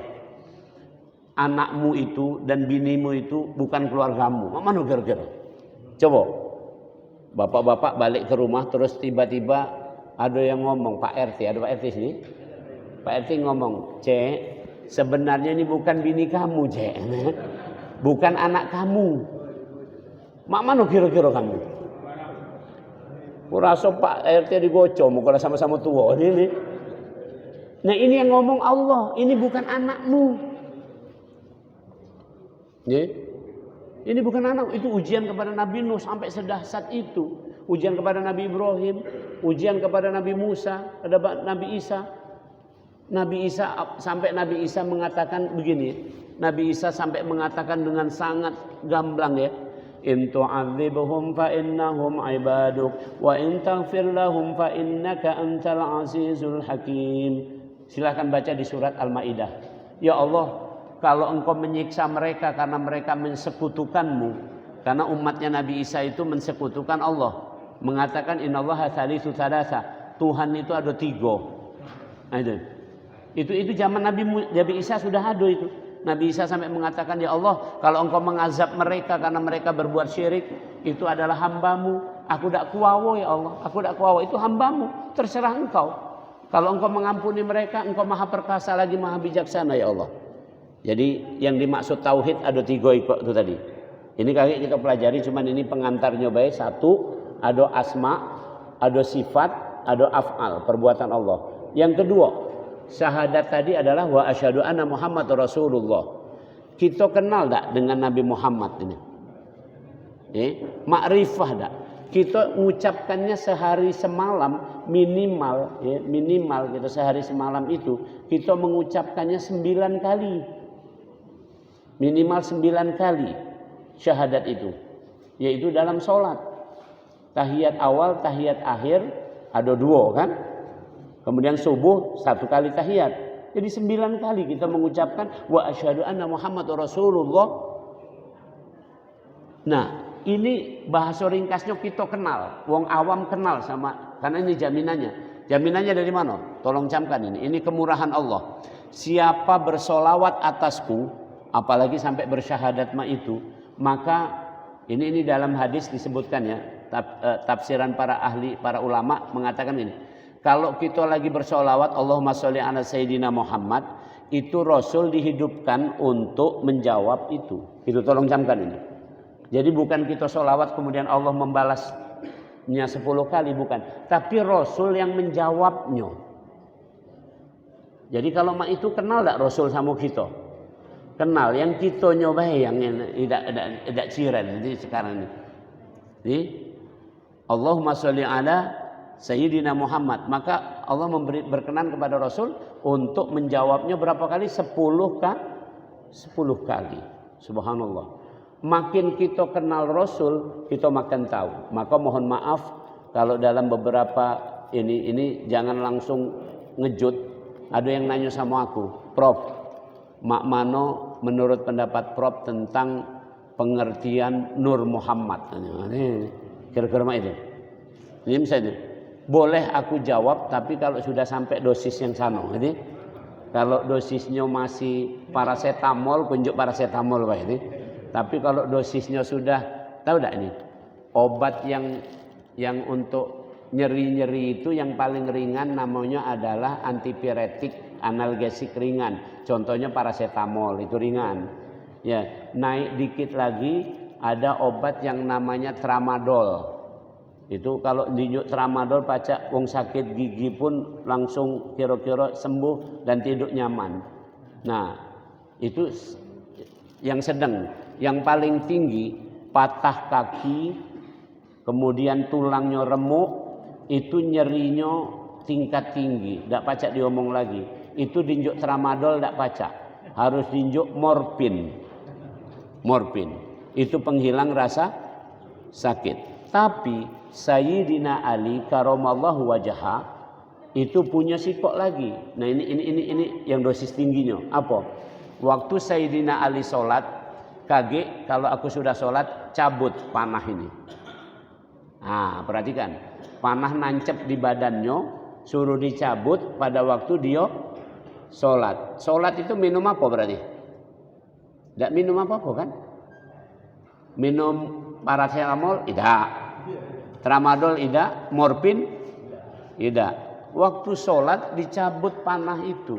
S1: Anakmu itu dan binimu itu bukan keluargamu. Mana kira-kira? Coba. Bapak-bapak balik ke rumah terus tiba-tiba ada yang ngomong, Pak RT, ada Pak RT sini? Pak RT ngomong, Cek, sebenarnya ini bukan bini kamu, Cek. Bukan anak kamu. Mak mana kira-kira kamu? Kurasa Pak RT digocok, mau kalau sama-sama tua ini. Nah ini yang ngomong Allah, ini bukan anakmu. Ya. Ini bukan anak, itu ujian kepada Nabi Nuh sampai sedahsyat itu. Ujian kepada Nabi Ibrahim, ujian kepada Nabi Musa, ada Nabi Isa. Nabi Isa sampai Nabi Isa mengatakan begini. Nabi Isa sampai mengatakan dengan sangat gamblang, ya. In tu'adzibhum fa innahum ibaduk wa in taghfir lahum fa innaka antal azizul hakim. Silakan baca di surat Al-Maidah. Ya Allah, kalau engkau menyiksa mereka karena mereka mensekutukanmu, karena umatnya Nabi Isa itu mensekutukan Allah, mengatakan innallaha tsalitsu tsalasa, Tuhan itu ada 3. Nah, itu zaman Nabi Isa sudah ada itu. Nabi Isa sampai mengatakan, ya Allah, kalau engkau mengazab mereka karena mereka berbuat syirik, itu adalah hambamu. Aku tidak kuwawo, ya Allah, aku tidak kuwawo, itu hambamu, terserah engkau. Kalau engkau mengampuni mereka, engkau maha perkasa lagi maha bijaksana, ya Allah. Jadi yang dimaksud tauhid ada 3 itu tadi. Ini kali kita pelajari, cuman ini pengantarnya baik. 1, ada asma, ada sifat, ada af'al, perbuatan Allah. Yang kedua, syahadat tadi adalah wa asyhadu anna Muhammad Rasulullah. Kita kenal tak dengan Nabi Muhammad ini? Makrifah tak? Kita mengucapkannya sehari semalam minimal, ya, minimal kita sehari semalam itu kita mengucapkannya 9 kali. Minimal 9 kali syahadat itu, yaitu dalam sholat. Tahiyat awal, tahiyat akhir ada 2 kan? Kemudian subuh 1 kali tahiyat. Jadi 9 kali kita mengucapkan wa asyhadu anna Muhammadur Rasulullah. Nah, ini bahasa ringkasnya kita kenal, wong awam kenal sama, karena ini jaminannya. Jaminannya dari mana? Tolong camkan ini. Ini kemurahan Allah. Siapa bersolawat atasku, apalagi sampai bersyahadat itu, maka ini dalam hadis disebutkan, ya. Tafsiran para ahli, para ulama mengatakan ini. Kalau kita lagi bersolawat Allahumma sholli ala Sayyidina Muhammad, itu Rasul dihidupkan untuk menjawab itu. Itu tolong camkan ini. Jadi bukan kita solawat kemudian Allah membalasnya 10 kali, bukan. Tapi Rasul yang menjawabnya. Jadi kalau mak itu kenal tak Rasul sama kita? Kenal. Yang kita nyobai yang tidak ciran. Jadi sekarang ini. Jadi, Allahumma sholli ala Sayyidina Muhammad. Maka Allah berkenan kepada Rasul untuk menjawabnya berapa kali? 10 kali. Subhanallah. Makin kita kenal Rasul, kita makin tahu. Maka mohon maaf kalau dalam beberapa ini jangan langsung ngejut. Ada yang nanya sama aku, Prof, mak mano menurut pendapat Prof tentang pengertian Nur Muhammad? Kira-kira mak itu. Ini misalnya, boleh aku jawab, tapi kalau sudah sampai dosis yang sana. Jadi, kalau dosisnya masih paracetamol, kunjuk paracetamol Pak ini. Tapi kalau dosisnya sudah, tahu tak ini? Obat yang untuk nyeri-nyeri itu yang paling ringan namanya adalah antipiretik analgesik ringan. Contohnya paracetamol itu ringan. Ya, naik dikit lagi ada obat yang namanya tramadol. Itu kalau dinyuk tramadol pacak wong sakit gigi pun langsung kira-kira sembuh dan tidur nyaman. Nah, itu yang sedang. Yang paling tinggi patah kaki, kemudian tulangnya remuk, itu nyerinya tingkat tinggi, tidak pacak diomong lagi. Itu dinjuk tramadol tidak pacak, harus dinjuk morfin. Itu penghilang rasa sakit. Tapi Sayyidina Ali karamallahu wajha itu punya sikok lagi. Nah ini yang dosis tingginya. Apa? Waktu Sayyidina Ali sholat, kaget kalau aku sudah sholat cabut panah ini. Nah, perhatikan. Panah nancep di badannya, suruh dicabut pada waktu dia sholat. Sholat itu minum apa berarti? Tidak minum apa-apa kan? Minum paracetamol? Tidak. Tramadol? Tidak. Morfin? Tidak. Waktu sholat dicabut panah itu.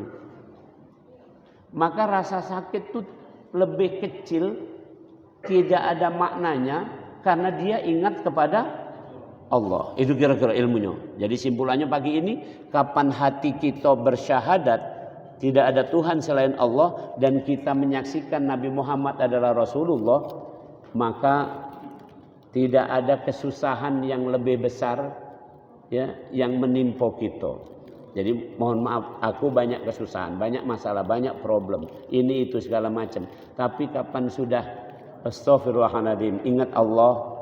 S1: Maka rasa sakit itu lebih kecil, tidak ada maknanya, karena dia ingat kepada Allah. Itu kira-kira ilmunya. Jadi simpulannya pagi ini, kapan hati kita bersyahadat tidak ada Tuhan selain Allah dan kita menyaksikan Nabi Muhammad adalah Rasulullah, maka tidak ada kesusahan yang lebih besar ya yang menimpa kita. Jadi mohon maaf, aku banyak kesusahan, banyak masalah, banyak problem, ini itu segala macam. Tapi kapan sudah astaghfirullahaladzim, ingat Allah,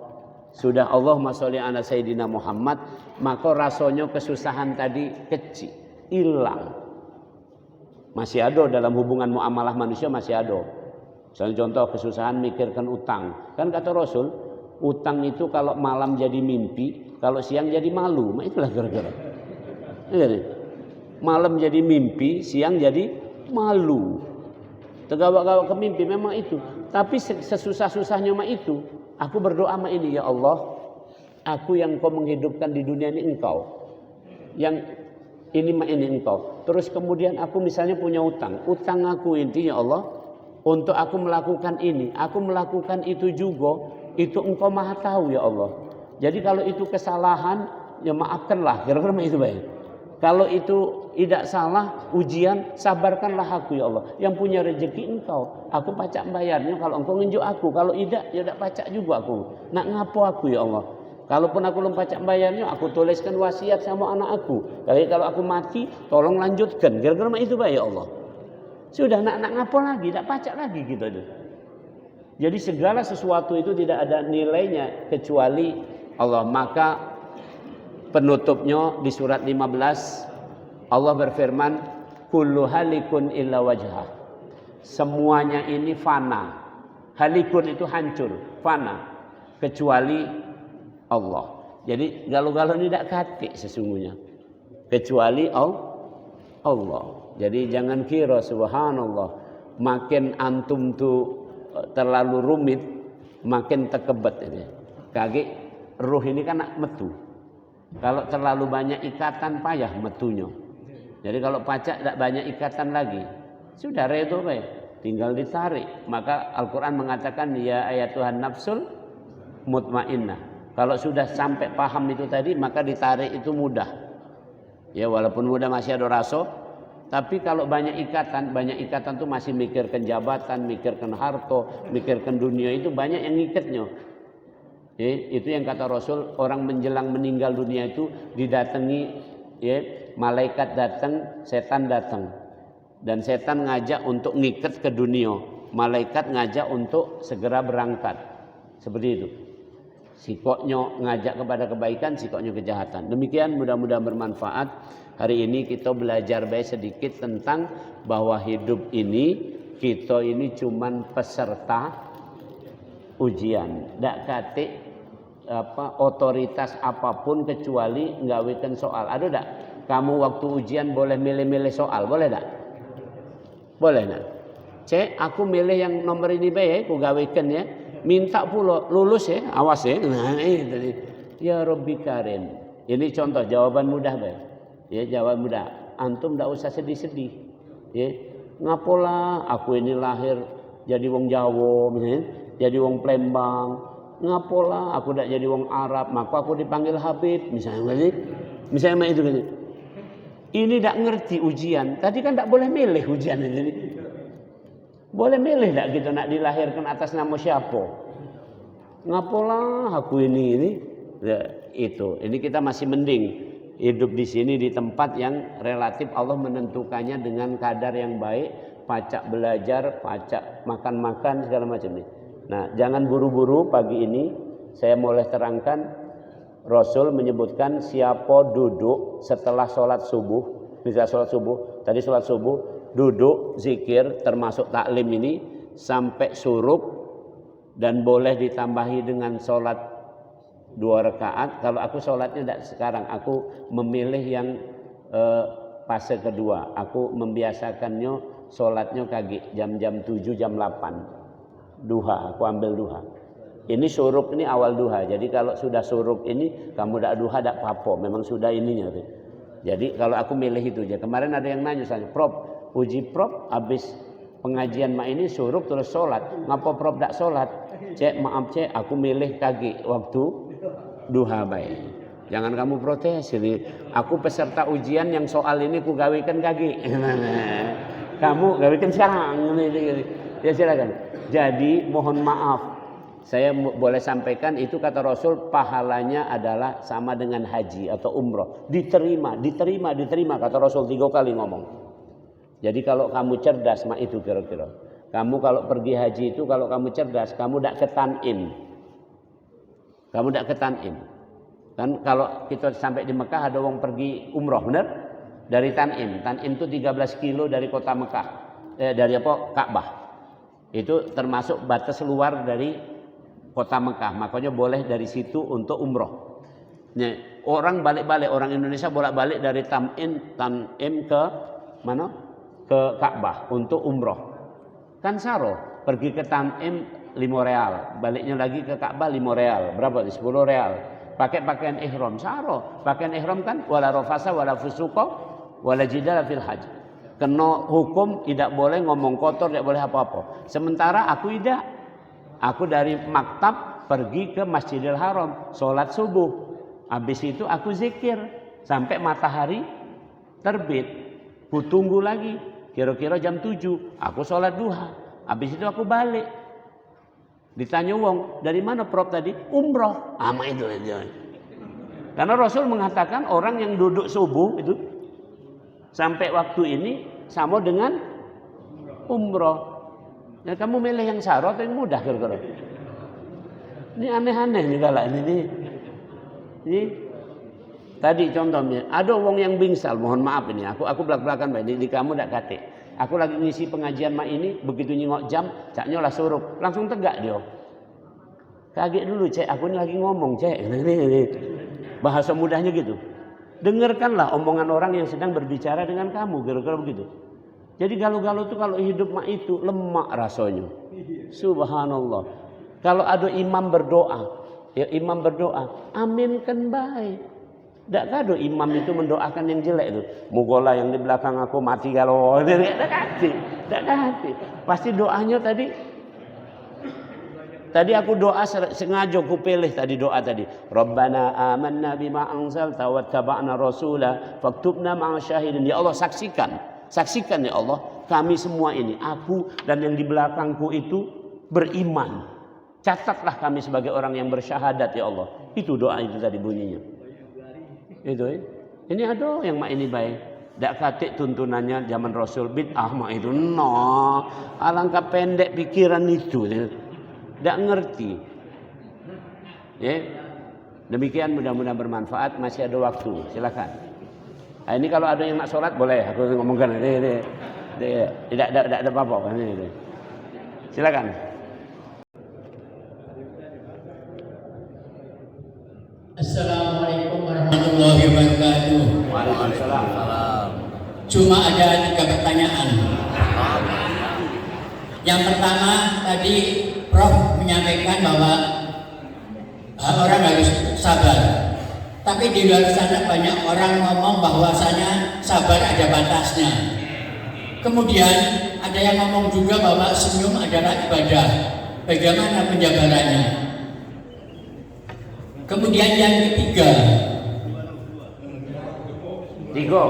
S1: sudah Allahumma sholli ala Sayyidina Muhammad, maka rasanya kesusahan tadi kecil, hilang. Masih ada dalam hubungan muamalah manusia, masih ada. Misalnya contoh kesusahan mikirkan utang. Kan kata Rasul, utang itu kalau malam jadi mimpi, kalau siang jadi malu. Itulah kira-kira. Malam jadi mimpi, siang jadi malu. Tergawak-gawak ke mimpi memang itu. Tapi sesusah-susahnya mah itu. Aku berdoa sama ini, ya Allah, aku yang kau menghidupkan di dunia ini engkau. Yang ini mah ini engkau. Terus kemudian aku misalnya punya utang. Utang aku ini ya Allah, untuk aku melakukan ini. Aku melakukan itu juga. Itu engkau maha tahu ya Allah. Jadi kalau itu kesalahan, ya maafkanlah. Kira-kira itu baik. Kalau itu tidak salah, ujian, sabarkanlah aku ya Allah. Yang punya rezeki engkau. Aku pacak bayarnya kalau engkau nunjuk aku. Kalau tidak, ya tidak pacak juga aku. Nak ngapo aku ya Allah. Kalaupun aku belum pacak bayarnya, aku tuliskan wasiat sama anak aku. Jadi kalau aku mati, tolong lanjutkan. Kira-kira itu baik ya Allah. Sudah nak ngapo lagi, tidak pacak lagi gitu. Jadi segala sesuatu itu tidak ada nilainya kecuali Allah. Maka penutupnya di surat 15 Allah berfirman, kullu halikun illa wajhah. Semuanya ini fana. Halikun itu hancur, fana, kecuali Allah. Jadi galau-galau ini tidak katik sesungguhnya, kecuali Allah. Jadi jangan kira subhanallah, makin antum tuh terlalu rumit, makin tekebet ini. Kaget ruh ini kan metu. Kalau terlalu banyak ikatan payah metunya. Jadi kalau pacak tidak banyak ikatan lagi, sudah redo tinggal ditarik. Maka Al-Quran mengatakan ya ayatuhan nafsul mutmainnah. Kalau sudah sampai paham itu tadi, maka ditarik itu mudah. Ya walaupun mudah masih ada rasa, Tapi kalau banyak ikatan tuh masih mikirkan jabatan, mikirkan harta, mikirkan dunia, itu banyak yang ngikatnya. Itu yang kata Rasul, orang menjelang meninggal dunia itu didatangi, malaikat datang, setan datang. Dan setan ngajak untuk ngikat ke dunia, malaikat ngajak untuk segera berangkat. Seperti itu. Sikoknya ngajak kepada kebaikan, sikoknya kejahatan. Demikian, mudah-mudahan bermanfaat. Hari ini kita belajar baik sedikit tentang bahwa hidup ini, kita ini cuman peserta ujian. Ndak kate otoritas apapun kecuali nggawekan soal. Ada ndak? Kamu waktu ujian boleh milih-milih soal, boleh ndak? Boleh ndak? Cek, aku milih yang nomor ini baik, aku gawekan ya. Minta pula lulus ya, awas ya. Nah, ini ya Rabbi Karim. Ini contoh jawaban mudah baik. Ya, jawab mudah. Antum ndak usah sedih-sedih. Ya, ngapola aku ini lahir jadi wong Jawa, misalnya, jadi wong Palembang. Ngapola aku ndak jadi wong Arab, maka aku dipanggil Habib, misalnya itu gitu. Ini ndak ngerti ujian. Tadi kan ndak boleh milih ujian ini. Boleh milih ndak gitu nak dilahirkan atas nama siapa? Ngapola aku ini. Ya, itu. Ini kita masih mending hidup di sini di tempat yang relatif Allah menentukannya dengan kadar yang baik, pacak belajar, pacak makan-makan segala macam ini. Nah, jangan buru-buru. Pagi ini saya mulai terangkan, Rasul menyebutkan siapa duduk setelah sholat subuh, bisa sholat subuh, tadi sholat subuh, duduk zikir termasuk taklim ini sampai suruk, dan boleh ditambahi dengan sholat 2 rakaat. Kalau aku sholatnya tidak sekarang, aku memilih yang fase kedua. Aku membiasakannya sholatnya kaki jam-jam 7, jam 8 duha. Aku ambil duha. Ini suruk, ini awal duha. Jadi kalau sudah suruk ini kamu tidak duha tidak apa-apa. Memang sudah ininya. Jadi kalau aku milih itu aja. Kemarin ada yang nanya saya, Prof, uji Prof habis pengajian ini suruk terus sholat. Ngapa Prof tidak sholat? Cek, maaf cek, aku milih kaki waktu duha baik. Jangan kamu protes ini. Aku peserta ujian yang soal ini ku gawikan kaki. Kamu gawikan sekarang. Ya silakan. Jadi mohon maaf, saya boleh sampaikan itu kata Rasul, pahalanya adalah sama dengan haji atau umroh. Diterima kata Rasul 3 kali ngomong. Jadi kalau kamu cerdas mah itu kira-kira. Kamu kalau pergi haji itu kalau kamu cerdas, kamu tidak ketan'im. Kamu tidak ketan'im. Kan kalau kita sampai di Mekah ada orang pergi umroh, benar? Dari Tan'im. Tan'im itu 13 kilo dari kota Mekah. Dari Ka'bah. Itu termasuk batas luar dari kota Mekah. Makanya boleh dari situ untuk umroh. Nah, orang balik-balik, orang Indonesia bolak-balik dari Tan'im ke mana? Ke Ka'bah untuk umroh. Kan saro, pergi ke Tan'im 5 real, baliknya lagi ke Ka'bah 5 real. Berapa? 10 real. Pakai pakaian ihram, saro. Pakaian ihram kan wala rafasa wala fusuqa wala jidala fil hajj. Kena hukum tidak boleh ngomong kotor, tidak boleh apa-apa. Sementara aku tidak. Aku dari maktab pergi ke Masjidil Haram, sholat subuh. Habis itu aku zikir sampai matahari terbit. Ku tunggu lagi, kira-kira jam 7. Aku sholat duha. Habis itu aku balik. Ditanya wong, dari mana Prof tadi? Umroh. Ama itu aja. Karena Rasul mengatakan orang yang duduk subuh itu sampai waktu ini sama dengan umroh. Ya kamu milih yang saro atau yang mudah kira-kira? Ini aneh-aneh nih galak ini. Tadi contohnya, ada wong yang bingsal, mohon maaf ini, aku belak-belakan baik, di kamu tidak kate. Aku lagi ngisi pengajian ini, begitu nyingok jam, caknya lah suruh, langsung tegak dia. Kaget dulu cek, aku ini lagi ngomong cek. Bahasa mudahnya gitu. Dengarkanlah omongan orang yang sedang berbicara dengan kamu, kira-kira begitu. Jadi galau-galau itu kalau hidup itu lemak rasanya. Subhanallah. Kalau ada imam berdoa, ya imam berdoa, aminkan baik. Tidak ada imam itu mendoakan yang jelek itu. Mugola yang di belakang aku mati kalau tidak kasih. Pasti doanya tadi aku doa sengaja aku pilih tadi doa tadi. Rabbana amanna bima anzalta wattaba'na rasula faktubna ma'asyahidin. Ya Allah saksikan Saksikan ya Allah, kami semua ini, aku dan yang di belakangku itu beriman. Catatlah kami sebagai orang yang bersyahadat ya Allah. Itu doa itu tadi bunyinya. Itu ya. Ini ada yang mak ini baik. Dak katik tuntunannya zaman Rasul bid'ah mak itu. No, alangkah pendek pikiran itu. Dak ngerti. Ya. Demikian mudah-mudahan bermanfaat. Masih ada waktu. Silakan. Nah, ini kalau ada yang nak sholat boleh. Aku ngomongkan. Tidak ada apa-apa. Silakan.
S2: Assalamualaikum warahmatullahi wabarakatuh.
S1: Waalaikumsalam.
S2: Cuma ada 3 pertanyaan. Yang pertama tadi Prof menyampaikan bahwa orang harus sabar. Tapi di luar sana banyak orang ngomong bahwasanya sabar ada batasnya. Kemudian ada yang ngomong juga bahwa senyum adalah ibadah. Bagaimana penjabarannya? Kemudian yang ketiga.
S1: Tiga.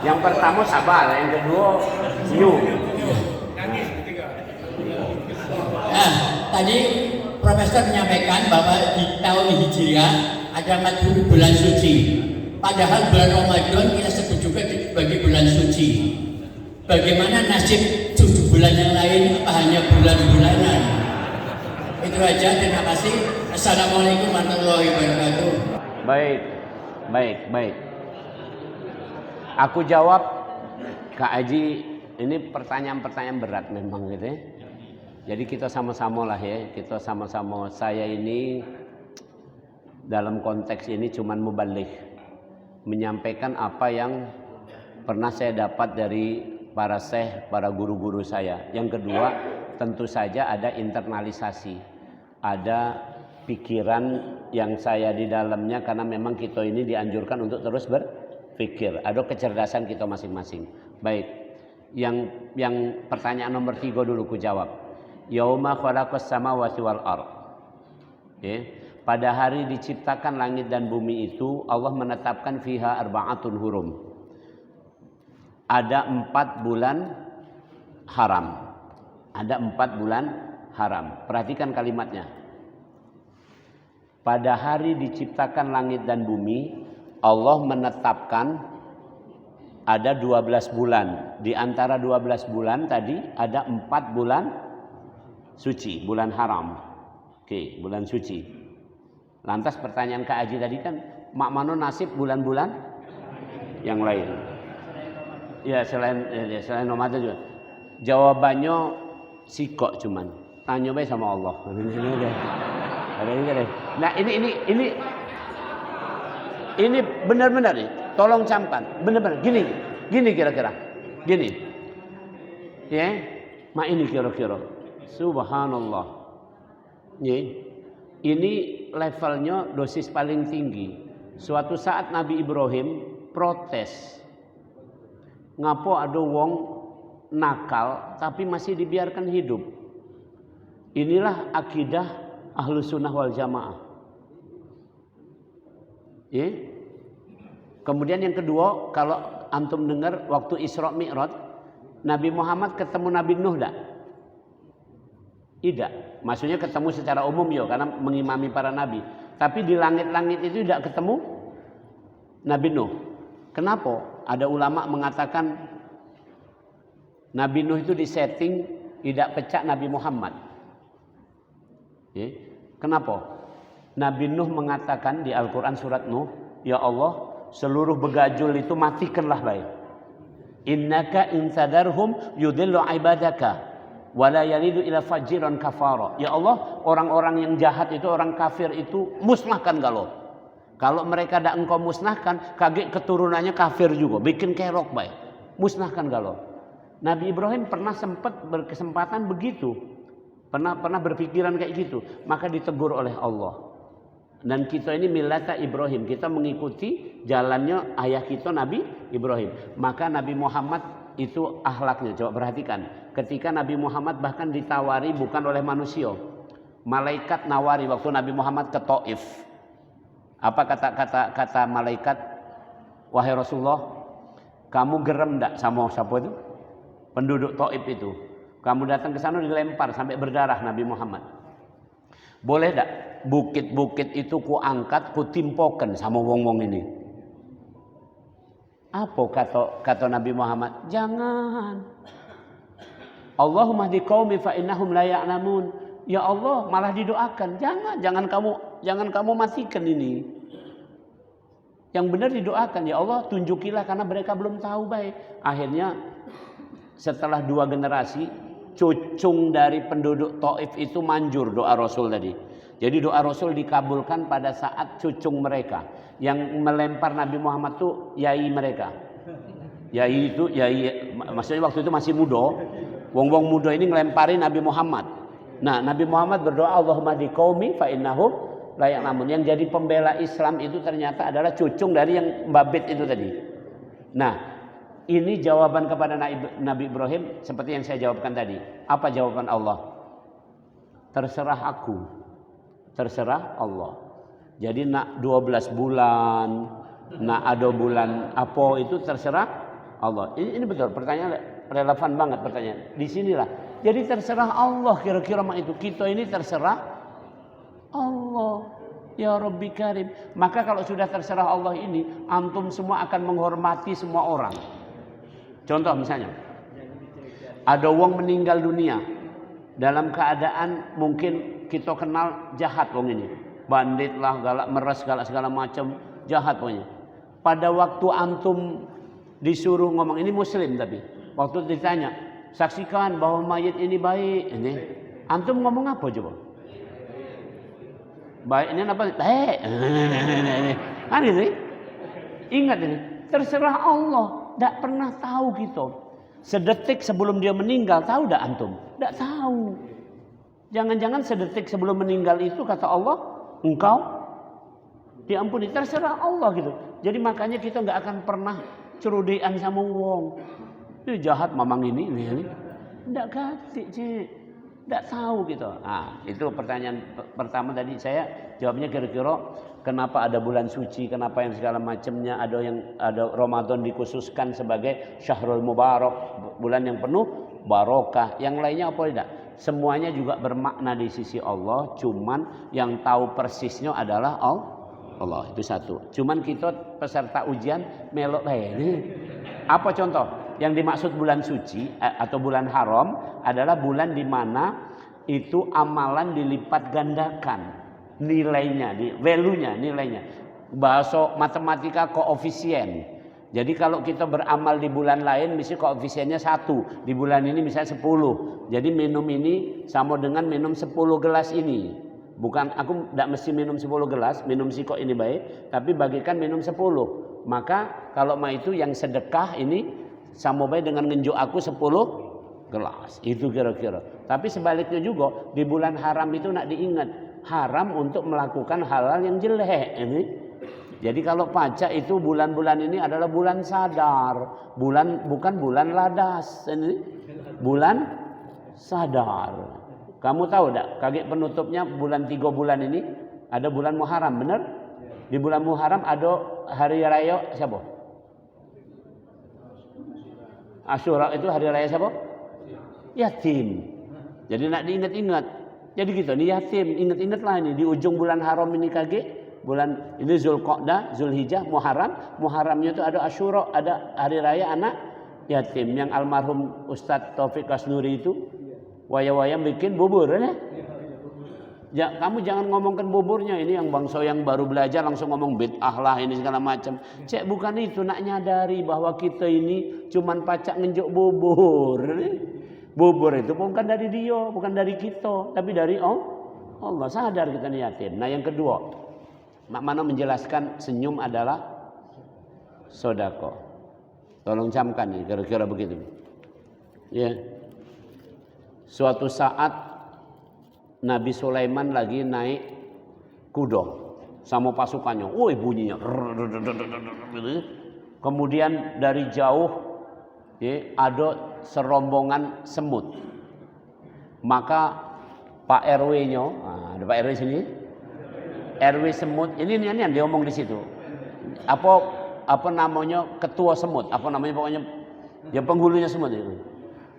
S1: Yang pertama sabar, yang kedua senyum.
S2: Nah, tadi Profesor menyampaikan bahwa di tahun Hijriah ada 40 bulan suci. Padahal bulan Ramadan kita sebut juga sebagai bulan suci. Bagaimana nasib 7 bulan yang lain? Apa hanya bulan-bulanan? Itu aja, terima kasih. Assalamualaikum warahmatullahi wabarakatuh.
S1: Baik. Aku jawab Kak Aji, ini pertanyaan-pertanyaan berat memang gitu ya. Jadi kita sama-sama lah ya, kita sama-sama. Saya ini dalam konteks ini cuman mubalik, menyampaikan apa yang pernah saya dapat dari para syekh, para guru-guru saya. Yang kedua, tentu saja ada internalisasi, ada pikiran yang saya di dalamnya karena memang kita ini dianjurkan untuk terus berpikir. Ada kecerdasan kita masing-masing. Baik, yang pertanyaan nomor 3 dulu ku jawab. Yauma khalaqas samawati wal ard. Pada hari diciptakan langit dan bumi itu Allah menetapkan fiha arba'atun hurum. Ada 4 bulan haram. Ada 4 bulan haram. Perhatikan kalimatnya. Pada hari diciptakan langit dan bumi, Allah menetapkan ada 12 bulan. Di antara 12 bulan tadi ada 4 bulan suci, bulan haram. Oke, bulan suci. Lantas pertanyaan Kak Haji tadi kan, mak mano nasib bulan-bulan yang lain? Ya selain Ramadan juga. Jawabannya sikok cuman. Tanya baik sama Allah. Nah ini benar-benar nih. Tolong camkan. Benar-benar. Gini kira-kira. Gini. Ya, mak ini kira-kira. Subhanallah. Ini levelnya dosis paling tinggi. Suatu saat Nabi Ibrahim protes. Ngapo ada wong nakal tapi masih dibiarkan hidup. Inilah akidah Ahlus Sunnah wal Jamaah. Kemudian yang kedua, kalau antum dengar waktu Isra Mi'raj, Nabi Muhammad ketemu Nabi Nuh enggak? Tidak. Maksudnya ketemu secara umum ya, karena mengimami para nabi. Tapi di langit-langit itu tidak ketemu Nabi Nuh. Kenapa? Ada ulama mengatakan Nabi Nuh itu disetting tidak pecah Nabi Muhammad. Kenapa? Nabi Nuh mengatakan di Al-Quran surat Nuh, ya Allah, seluruh begajul itu matikanlah baik. Innaka insadarhum yudillu ibadaka wala yalidu ila fajiran kafara. Ya Allah, orang-orang yang jahat itu, orang kafir itu musnahkan galau. Kalau mereka tidak engkau musnahkan, kaget keturunannya kafir juga, bikin kerok baik. Musnahkan galau. Nabi Ibrahim pernah sempat berkesempatan begitu. Pernah berpikiran kayak gitu, maka ditegur oleh Allah. Dan kita ini millata Ibrahim, kita mengikuti jalannya ayah kita Nabi Ibrahim. Maka Nabi Muhammad itu akhlaknya, coba perhatikan. Ketika Nabi Muhammad bahkan ditawari bukan oleh manusia, malaikat nawari waktu Nabi Muhammad ke Taif. Apa kata malaikat? Wahai Rasulullah, Kamu gerem ndak sama siapa itu? Penduduk Taif itu. Kamu datang ke sana dilempar sampai berdarah Nabi Muhammad. Boleh ndak bukit-bukit itu ku angkat, ku timpoken sama wong-wong ini? Apa kata Nabi Muhammad? Jangan. Allahumma hdi qaumi fa innahum la ya'lamun. Ya Allah, malah didoakan. Jangan kamu matikan ini. Yang benar didoakan, ya Allah tunjukilah karena mereka belum tahu baik. Akhirnya setelah 2 generasi, cucung dari penduduk Taif itu manjur doa Rasul tadi. Jadi doa Rasul dikabulkan pada saat cucung mereka. Yang melempar Nabi Muhammad itu yai mereka. Yai, maksudnya waktu itu masih muda. Wong-wong muda ini ngelemparin Nabi Muhammad. Nah, Nabi Muhammad berdoa, Allahumma hdi qaumi fa innahum la ya'lamun. Yang jadi pembela Islam itu ternyata adalah cucung dari yang Mbabit itu tadi. Nah, ini jawaban kepada Nabi Ibrahim seperti yang saya jawabkan tadi. Apa jawaban Allah? Terserah aku, terserah Allah. Jadi nak 12 bulan, nak ada bulan apa itu terserah Allah. Ini betul, pertanyaan relevan banget pertanyaan. Di sinilah. Jadi terserah Allah kira-kira mak itu. Kita ini terserah Allah. Ya Rabbi Karim. Maka kalau sudah terserah Allah ini, antum semua akan menghormati semua orang. Contoh misalnya, ada wong meninggal dunia dalam keadaan mungkin kita kenal jahat wong ini. Bandit lah, galak meres, galak segala macam, jahat pokoknya. Pada waktu antum disuruh ngomong, ini muslim tapi waktu ditanya, saksikan bahwa mayit ini baik, ini antum ngomong apa coba? Baik ini apa? Baik. Kan ini. Ingat ini, terserah Allah, tidak pernah tahu kita. Sedetik sebelum dia meninggal, tahu tidak antum? Tidak tahu. Jangan-jangan sedetik sebelum meninggal itu kata Allah, engkau diampuni, terserah Allah gitu. Jadi makanya kita nggak akan pernah cerudean sama wong. Ini jahat mamang ini. Tidak ganti, cik. Tidak tahu gitu. Nah, itu pertanyaan pertama tadi saya jawabnya kira-kira kenapa ada bulan suci, kenapa yang segala macamnya, ada Ramadan dikhususkan sebagai Syahrul Mubarak, bulan yang penuh barokah. Yang lainnya apa tidak? Semuanya juga bermakna di sisi Allah, cuman yang tahu persisnya adalah Allah. Itu satu. Cuman kita peserta ujian melok ini. Apa contoh? Yang dimaksud bulan suci atau bulan haram adalah bulan di mana itu amalan dilipat gandakan nilainya, nilainya. Bahasa matematika koefisien. Jadi kalau kita beramal di bulan lain mesti koefisiennya 1. Di bulan ini misalnya 10. Jadi minum ini sama dengan minum 10 gelas ini. Bukan aku tidak mesti minum 10 gelas, minum sikok ini baik, tapi bagikan minum 10. Maka kalau mau itu yang sedekah ini sama baik dengan ngenjuk aku 10 gelas. Itu kira-kira. Tapi sebaliknya juga di bulan haram itu nak diingat, haram untuk melakukan hal-hal yang jelek ini. Jadi kalau pajak itu bulan-bulan ini adalah bulan sadar, bukan bulan ladas, ini bulan sadar. Kamu tahu tak? Kaget penutupnya bulan 3 bulan ini ada bulan Muharram, benar? Di bulan Muharram ada hari raya siapa? Asyura itu hari raya siapa? Yatim. Jadi nak diingat-ingat. Jadi gitu, ini yatim, ingat-ingatlah ini di ujung bulan haram ini kaget. Bulan ini Zulqa'dah, Zulhijjah, Muharramnya itu ada Asyura, ada hari raya anak yatim yang almarhum Ustadz Taufik Kasnuri itu wayang-wayang bikin bubur ya. Ya, kamu jangan ngomongkan buburnya, ini yang bangsa yang baru belajar langsung ngomong bid'ah lah ini segala macam. Cek bukan itu, nak nyadari bahwa kita ini cuman pacak ngenjuk bubur. Bubur itu bukan dari dia, bukan dari kita, tapi dari Allah. Sadar kita nih yatim. Nah yang kedua, mak mana menjelaskan senyum adalah sodako. Tolong camkan nih, kira-kira begitu. Ya. Suatu saat Nabi Sulaiman lagi naik kuda sama pasukannya. Woi bunyinya. Kemudian dari jauh ya, ada serombongan semut. Maka Pak RW-nya, ada Pak RW sini. RW semut, ini yang dia ngomong di situ. Apa apa namanya ketua semut, apa namanya pokoknya ya penghulunya semut itu.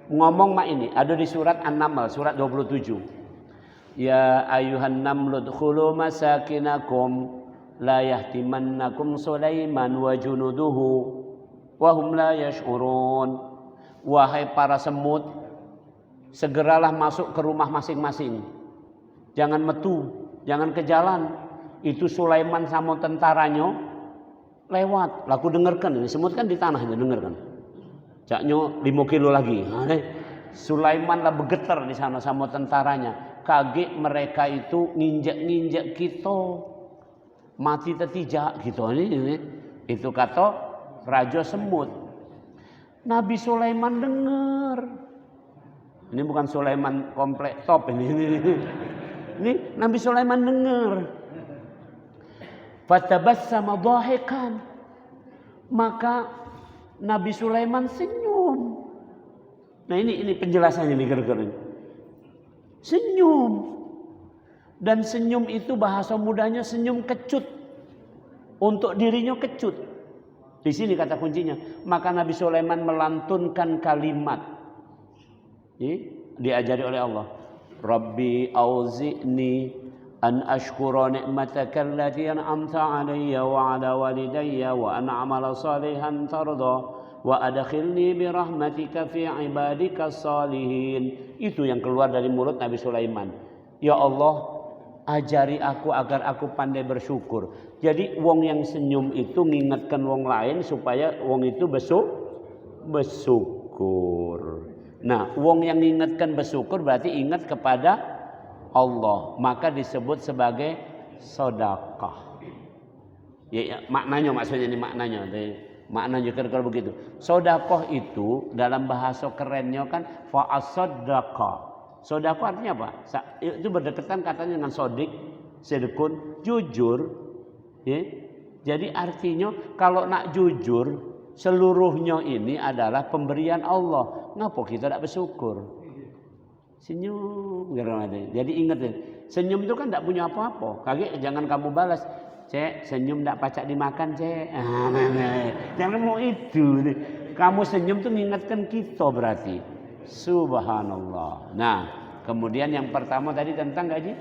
S1: Ngomong mak ini ada di surat An-Naml surat 27. Ya ayuhan namlu dkhulu masakinakum la yahtimannakum Sulaiman wa junuduhu wa hum la yash'urun. Wahai para semut, segeralah masuk ke rumah masing-masing. Jangan metu, jangan ke jalan. Itu Sulaiman sama tentaranya lewat. Laku dengarkan, ini semut kan di tanah aja dengarkan. Caknya 5 kilo lagi. Sulaiman lah bergetar di sana sama tentaranya. Kaget mereka itu nginjak-nginjak kita. Mati tetijak gitu. Ini. Itu kata Raja Semut. Nabi Sulaiman dengar. Ini bukan Sulaiman komplek top ini. Ini Nabi Sulaiman dengar. Fatabassama dhahikan. Maka Nabi Sulaiman senyum. Nah ini penjelasannya nih gara-gara ini. Senyum. Dan senyum itu bahasa mudanya senyum kecut. Untuk dirinya kecut. Di sini kata kuncinya. Maka Nabi Sulaiman melantunkan kalimat. Diajari oleh Allah. Rabbi auzi'ni an ashkura ni'mataka allati an'amta 'alayya wa 'ala walidayya wa an a'mala salihan tarda wa adkhilni bi rahmatika fi 'ibadika salihin. Itu yang keluar dari mulut Nabi Sulaiman. Ya Allah, ajari aku agar aku pandai bersyukur. Jadi wong yang senyum itu ngingatkan wong lain supaya wong itu bersyukur. Nah, wong yang ngingatkan bersyukur berarti ingat kepada Allah, maka disebut sebagai sedekah. Ya, maknanya maksudnya ini maknanya. Maknanya kira-kira begitu. Sedekah itu dalam bahasa kerennya kan fa'as-sadaqah. Sedekah artinya apa? Itu berdekatan katanya dengan sodik, sedekun, jujur. Ya. Jadi artinya kalau nak jujur, seluruhnya ini adalah pemberian Allah. Ngapa kita tidak bersyukur? Senyum. Jadi ingat ya, senyum itu kan tidak punya apa-apa. Kaget jangan kamu balas. Cek, senyum tidak pacak dimakan, cek. Jangan mau itu. Kamu senyum itu mengingatkan kita berarti. Subhanallah. Nah, kemudian yang pertama tadi tentang gaji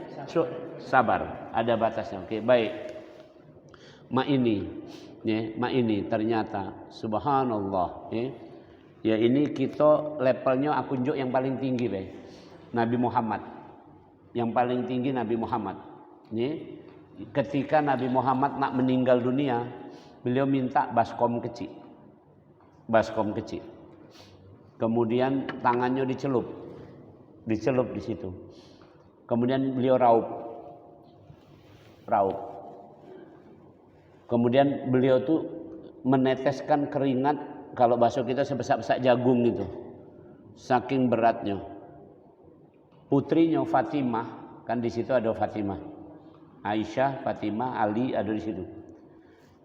S1: sabar. Ada batasnya. Oke, baik. Mak ini ternyata subhanallah. Ya ini kita levelnya aku unjuk yang paling tinggi, baik. Nabi Muhammad. Yang paling tinggi Nabi Muhammad. Ketika Nabi Muhammad nak meninggal dunia, beliau minta baskom kecil. Baskom kecil. Kemudian tangannya dicelup di situ. Kemudian beliau raup. Kemudian beliau tuh meneteskan keringat, kalau bahasa kita sebesar-besar jagung gitu. Saking beratnya. Putrinya Fatimah, kan di situ ada Fatimah. Aisyah, Fatimah, Ali ada di situ.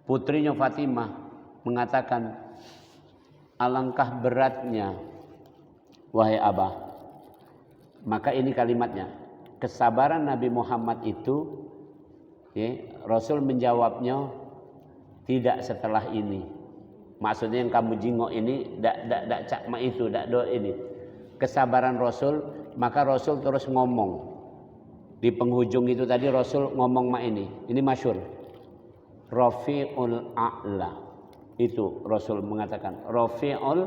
S1: Putrinya Fatimah mengatakan, alangkah beratnya wahai Abah. Maka ini kalimatnya. Kesabaran Nabi Muhammad itu, Rasul menjawabnya tidak setelah ini. Maksudnya yang kamu jingok ini dak cakma itu, dak do ini. Kesabaran Rasul, maka Rasul terus ngomong. Di penghujung itu tadi Rasul ngomong mak ini. Ini masyhur. Rafi'ul a'la. Itu Rasul mengatakan Rafi'ul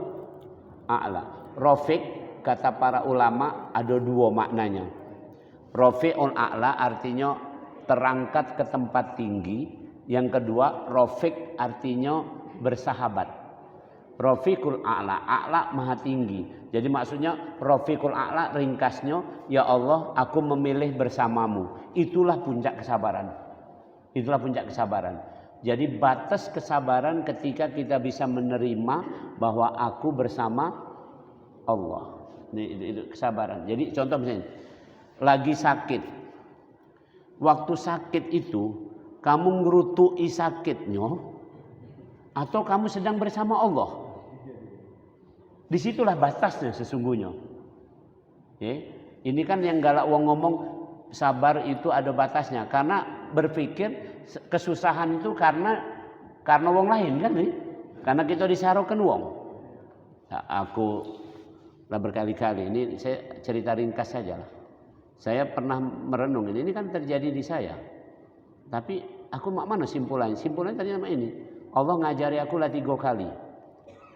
S1: a'la. Rafiq kata para ulama ada dua maknanya. Rafi'ul a'la artinya terangkat ke tempat tinggi. Yang kedua Rafiq artinya bersahabat. Rafiqul a'la, a'la maha tinggi. Jadi maksudnya Rafiqul a'la ringkasnya, ya Allah aku memilih bersamamu. Itulah puncak kesabaran. Itulah puncak kesabaran. Jadi batas kesabaran ketika kita bisa menerima bahwa aku bersama Allah. Itu kesabaran. Jadi contoh misalnya lagi sakit. Waktu sakit itu kamu ngerutui sakitnya atau kamu sedang bersama Allah. Disitulah batasnya sesungguhnya. Ini kan yang galak wong ngomong sabar itu ada batasnya. Karena berpikir kesusahan itu karena karena wong lain kan nih. Karena kita disarokan wong. Nah, aku lah berkali-kali, ini saya cerita ringkas saja lah. Saya pernah merenung ini kan terjadi di saya. Tapi aku mak mana simpulannya? Simpulannya tadi nama ini. Allah ngajari aku lah 3 kali.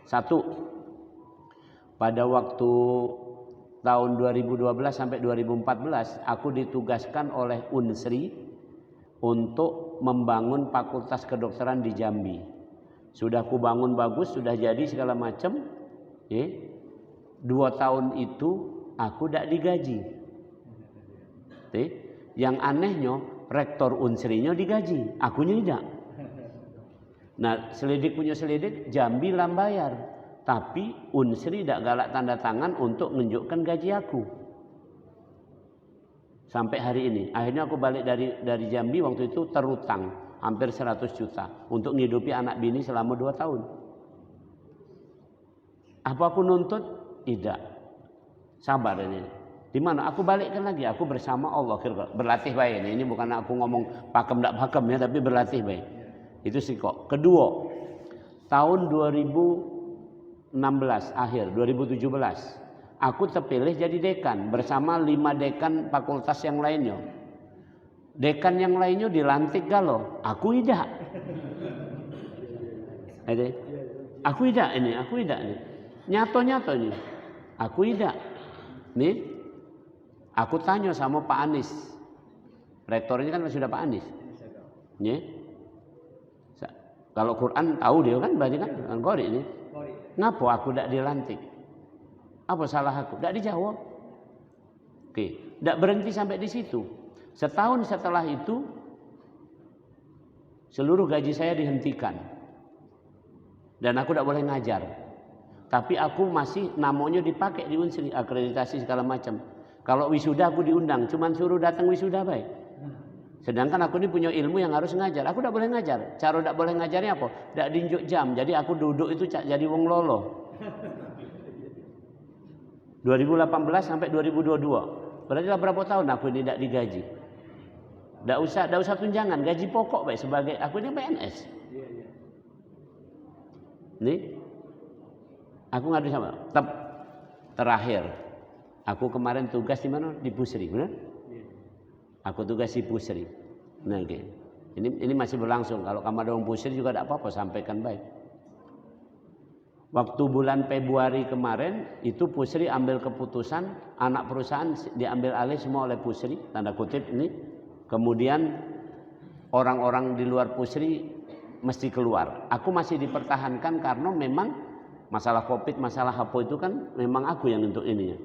S1: 1, pada waktu tahun 2012 sampai 2014 aku ditugaskan oleh Unsri untuk membangun fakultas kedokteran di Jambi. Sudah aku bangun bagus, sudah jadi segala macam. 2 tahun itu aku tidak digaji. Yang anehnya rektor Unsrinya digaji, akunya tidak. Nah, selidik punya selidik, Jambi lah bayar. Tapi Unsri tidak galak tanda tangan untuk menunjukkan gaji aku. Sampai hari ini. Akhirnya aku balik dari Jambi waktu itu terutang hampir 100 juta untuk menghidupi anak bini selama 2 tahun. Apa aku nuntut? Tidak. Sabar ini. Di mana? Aku balikkan lagi. Aku bersama Allah. Berlatih baik. Ini bukan aku ngomong pakem tidak pakem ya, tapi berlatih baik. Itu sih kok. Kedua, tahun 2016 akhir 2017 aku terpilih jadi dekan bersama 5 dekan fakultas yang lainnya. Dekan yang lainnya dilantik galau, aku tidak. Aku tidak ini. Nyato ini. Aku tidak. Nih, aku tanya sama Pak Anies. Rektor ini kan sudah Pak Anies. Nih. Kalau Quran tahu dia kan berarti kan Qori ini. Ngapa aku tidak dilantik? Apa salah aku? Tidak dijawab. Oke, tidak berhenti sampai di situ. Setahun setelah itu seluruh gaji saya dihentikan. Dan aku tidak boleh ngajar. Tapi aku masih namanya dipakai di Unsri, akreditasi segala macam. Kalau wisuda aku diundang, cuman suruh datang wisuda baik. Sedangkan aku ini punya ilmu yang harus ngajar. Aku tidak boleh ngajar. Cara tidak boleh ngajarnya apa? Tidak diunjuk jam. Jadi aku duduk itu jadi wong lolo. 2018 sampai 2022. Berarti berapa tahun aku ini tidak digaji. Tidak usah tunjangan. Gaji pokok baik sebagai aku ini PNS. Nih, aku ngadu sama. Terakhir, aku kemarin tugas di mana? Di Pusri, benar? Aku tugas di Pusri. Nah, okay. Ini masih berlangsung. Kalau kamu ada orang Pusri juga tidak apa-apa, sampaikan baik. Waktu bulan Februari kemarin itu Pusri ambil keputusan anak perusahaan diambil alih semua oleh Pusri, tanda kutip ini. Kemudian orang-orang di luar Pusri mesti keluar. Aku masih dipertahankan karena memang masalah Covid, masalah apa itu kan memang aku yang untuk ininya.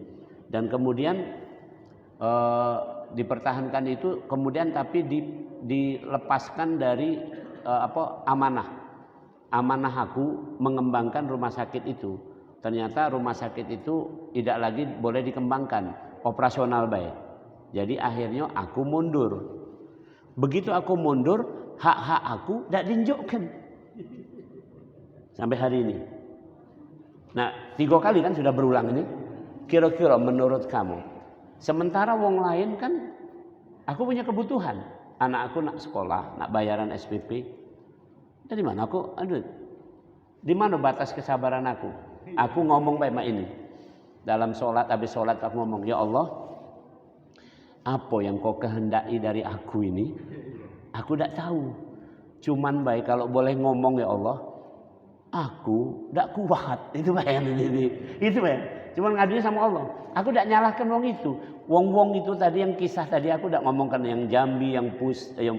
S1: Dan kemudian dipertahankan itu kemudian tapi dilepaskan dari amanah aku mengembangkan rumah sakit itu. Ternyata rumah sakit itu tidak lagi boleh dikembangkan, operasional baik. Jadi akhirnya aku mundur. Begitu aku mundur, hak-hak aku tidak ditunjukkan sampai hari ini. Nah, 3 kali kan sudah berulang ini. Kira-kira menurut kamu, sementara wong lain kan aku punya kebutuhan. Anak aku nak sekolah, nak bayaran SPP. Dari mana aku? Di mana batas kesabaran aku? Aku ngomong baik ini. Dalam sholat, habis sholat aku ngomong, ya Allah, apa yang kau kehendaki dari aku ini? Aku tidak tahu. Cuman baik kalau boleh ngomong ya Allah, aku tidak kuat. Itu baik. Itu baik. Cuman ngadunya sama Allah. Aku tidak nyalahkan wong itu. Wong itu tadi yang kisah tadi aku tidak ngomongkan yang Jambi, yang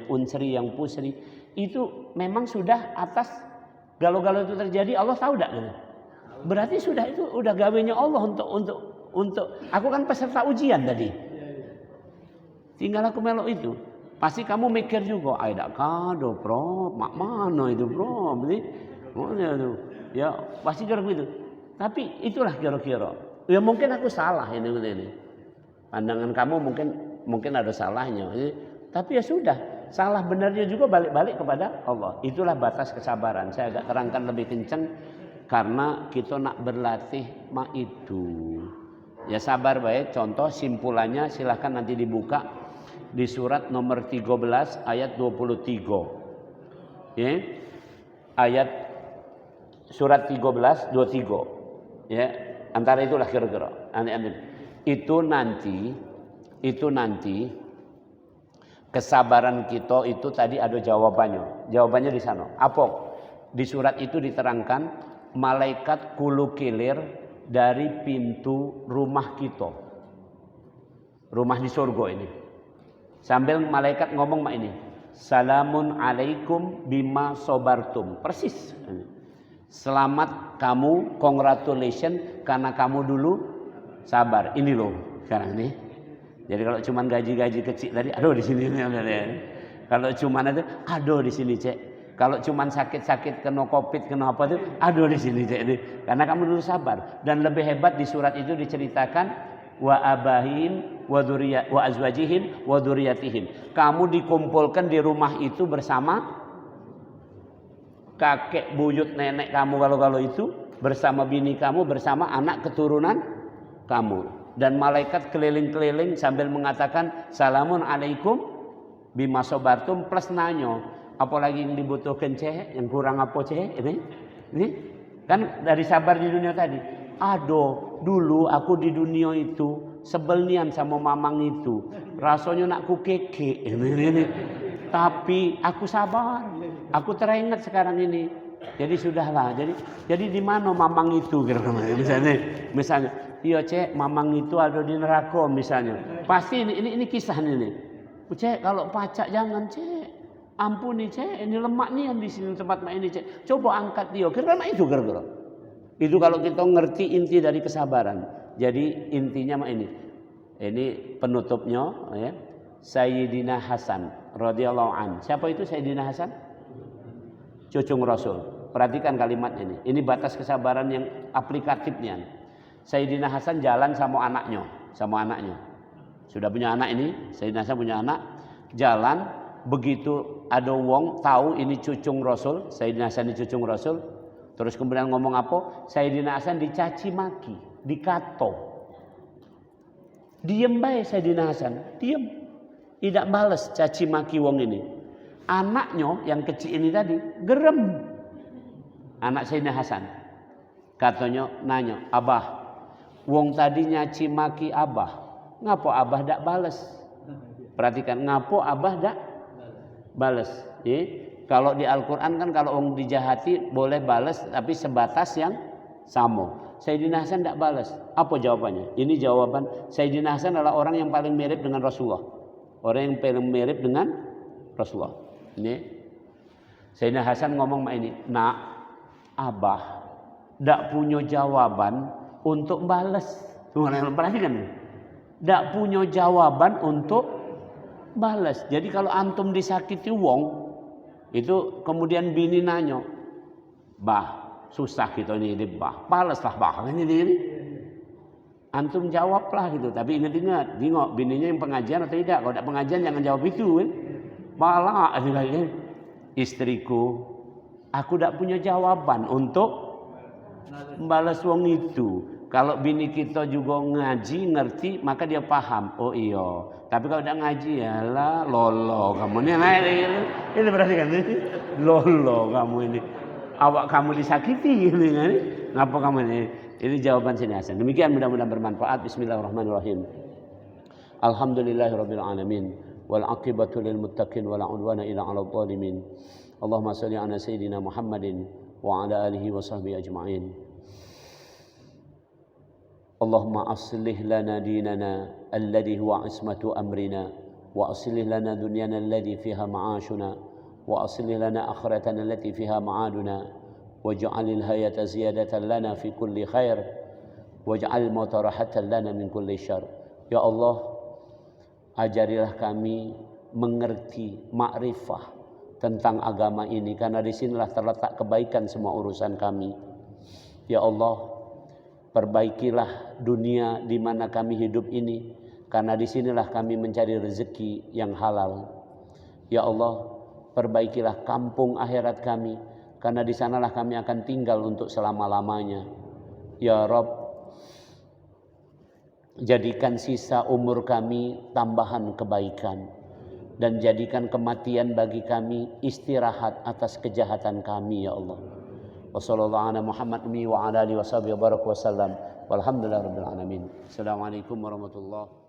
S1: Unsri, yang Pusri. Itu memang sudah atas galau-galau itu terjadi. Allah tahu tidak? Berarti sudah itu udah gawenya Allah untuk. Aku kan peserta ujian tadi. Tinggal aku melok itu. Pasti kamu mikir juga, tidak kado, bro, mak mana itu, bro, mana itu? Ya pasti kira begitu. Tapi itulah kira-kira. Ya mungkin aku salah ini. Pandangan kamu mungkin ada salahnya. Tapi ya sudah, salah benarnya juga balik-balik kepada Allah. Itulah batas kesabaran. Saya agak terangkan lebih kencang karena kita nak berlatih itu. Ya sabar baik. Contoh simpulannya silahkan nanti dibuka di surat nomor 13 ayat 23. Ya. ayat surat 13, 23. Ya, antara itulah kira-kira. Itu nanti kesabaran kita itu tadi ada jawabannya. Jawabannya di sana. Apa? Di surat itu diterangkan malaikat kulu kilir dari pintu rumah kita. Rumah di surga ini. Sambil malaikat ngomong mak ini. Salamun alaikum bima sobartum. Persis. Selamat kamu, congratulations karena kamu dulu sabar. Ini loh sekarang ini. Jadi kalau cuman gaji-gaji kecil tadi, aduh di sini. Kalau cuman itu, aduh di sini cek. Kalau cuman sakit-sakit kena covid, kena apa itu, aduh di sini cek. Karena kamu dulu sabar. Dan lebih hebat di surat itu diceritakan wa abahim wa azwajihim wa dzurriyyatihim. Kamu dikumpulkan di rumah itu bersama kakek buyut nenek kamu kalau itu, bersama bini kamu, bersama anak keturunan kamu. Dan malaikat keliling-keliling sambil mengatakan salamun alaikum bima sobartum, plus nanyo apalagi yang dibutuhkan ceh, yang kurang apa ceh ini kan dari sabar di dunia tadi. Aduh, dulu aku di dunia itu sebel nian sama mamang itu, rasanya nak ku keke ini. Tapi aku sabar, aku teringat sekarang ini. Jadi sudahlah. Jadi di mana mamang itu? Misalnya, iya cek, mamang itu ada di neraka misalnya. Pasti ini kisah ini. Cek, kalau pacak jangan cek. Ampuni cek, ini lemak nih yang di sini tempat mak ini cek. Coba angkat dia. Kira-kira itu kira-kira. Itu kalau kita ngerti inti dari kesabaran. Jadi intinya mak ini. Ini penutupnya ya. Sayyidina Hasan radhiyallahu an. Siapa itu Sayyidina Hasan? Cucung Rasul. Perhatikan kalimat ini. Ini batas kesabaran yang aplikatifnya. Sayyidina Hasan jalan sama anaknya. Sudah punya anak ini. Sayyidina Hasan punya anak. Jalan. Begitu ada wong tahu ini cucung Rasul. Sayyidina Hasan ini cucung Rasul. Terus kemudian ngomong apa? Sayyidina Hasan dicaci maki. Dikato. Diem baik Sayyidina Hasan. Diem. Tidak balas caci maki wong ini. Anaknya yang kecil ini tadi gerem. Anak Sayyidina Hasan. Katanya nanya, "Abah, wong tadi nyaci maki Abah. Ngapo Abah dak balas?" Perhatikan, ngapo Abah dak balas? Kalau di Al-Qur'an kan kalau wong dijahati boleh balas tapi sebatas yang sama. Sayyidina Hasan dak balas. Apa jawabannya? Ini jawaban Sayyidina Hasan adalah orang yang paling mirip dengan Rasulullah. Orang yang paling mirip dengan Rasulullah. Ini Sayyidina Hasan ngomong ini, "Nak, Abah ndak punya jawaban untuk balas." Perhatikan. Ndak punya jawaban untuk balas. Jadi kalau antum disakiti wong, itu kemudian bini nanya, "Bah, susah kita ini, bah. Balaslah bah." Ini. Antum jawablah gitu, tapi ingat bininya yang pengajian atau tidak. Kalau tidak pengajian jangan jawab itu kan. Malah istriku, aku tidak punya jawaban untuk membalas wong itu. Kalau bini kita juga ngaji, ngerti, maka dia paham. Oh iya. Tapi kalau tidak ngaji, yalah lolo kamu ini. Ini berarti kan lolo kamu ini. Awak kamu disakiti ini kan? Ngapa kamu ini? Ini jawaban Sayyidina Hasan. Demikian mudah-mudahan bermanfaat. Bismillahirrahmanirrahim. Alhamdulillahirabbil alamin wal aqibatu lil muttaqin wala udwana illa 'alal zalimin. Allahumma shalli ala sayyidina Muhammadin wa ala alihi wa sahbihi ajma'in. Allahumma aslih lana dinana alladhi huwa ismatu amrina wa aslih lana dunyana alladhi fiha ma'ashuna wa aslih lana akhiratana allati fiha ma'aduna. Waj'alil hayata ziyadatan lana fi kulli khair waj'al mauta rahatan lana min kulli syarr. Ya Allah, ajarilah kami mengerti makrifah tentang agama ini, karena di sinilah terletak kebaikan semua urusan kami. Ya Allah, perbaikilah dunia di mana kami hidup ini, karena di sinilah kami mencari rezeki yang halal. Ya Allah, perbaikilah kampung akhirat kami, karena di sanalah kami akan tinggal untuk selama-lamanya. Ya Rabb, jadikan sisa umur kami tambahan kebaikan. dan jadikan kematian bagi kami istirahat atas kejahatan kami ya Allah. Wassallallahu ala Muhammad wa ala alihi wasallam. Walhamdulillahirabbil alamin. Assalamualaikum warahmatullahi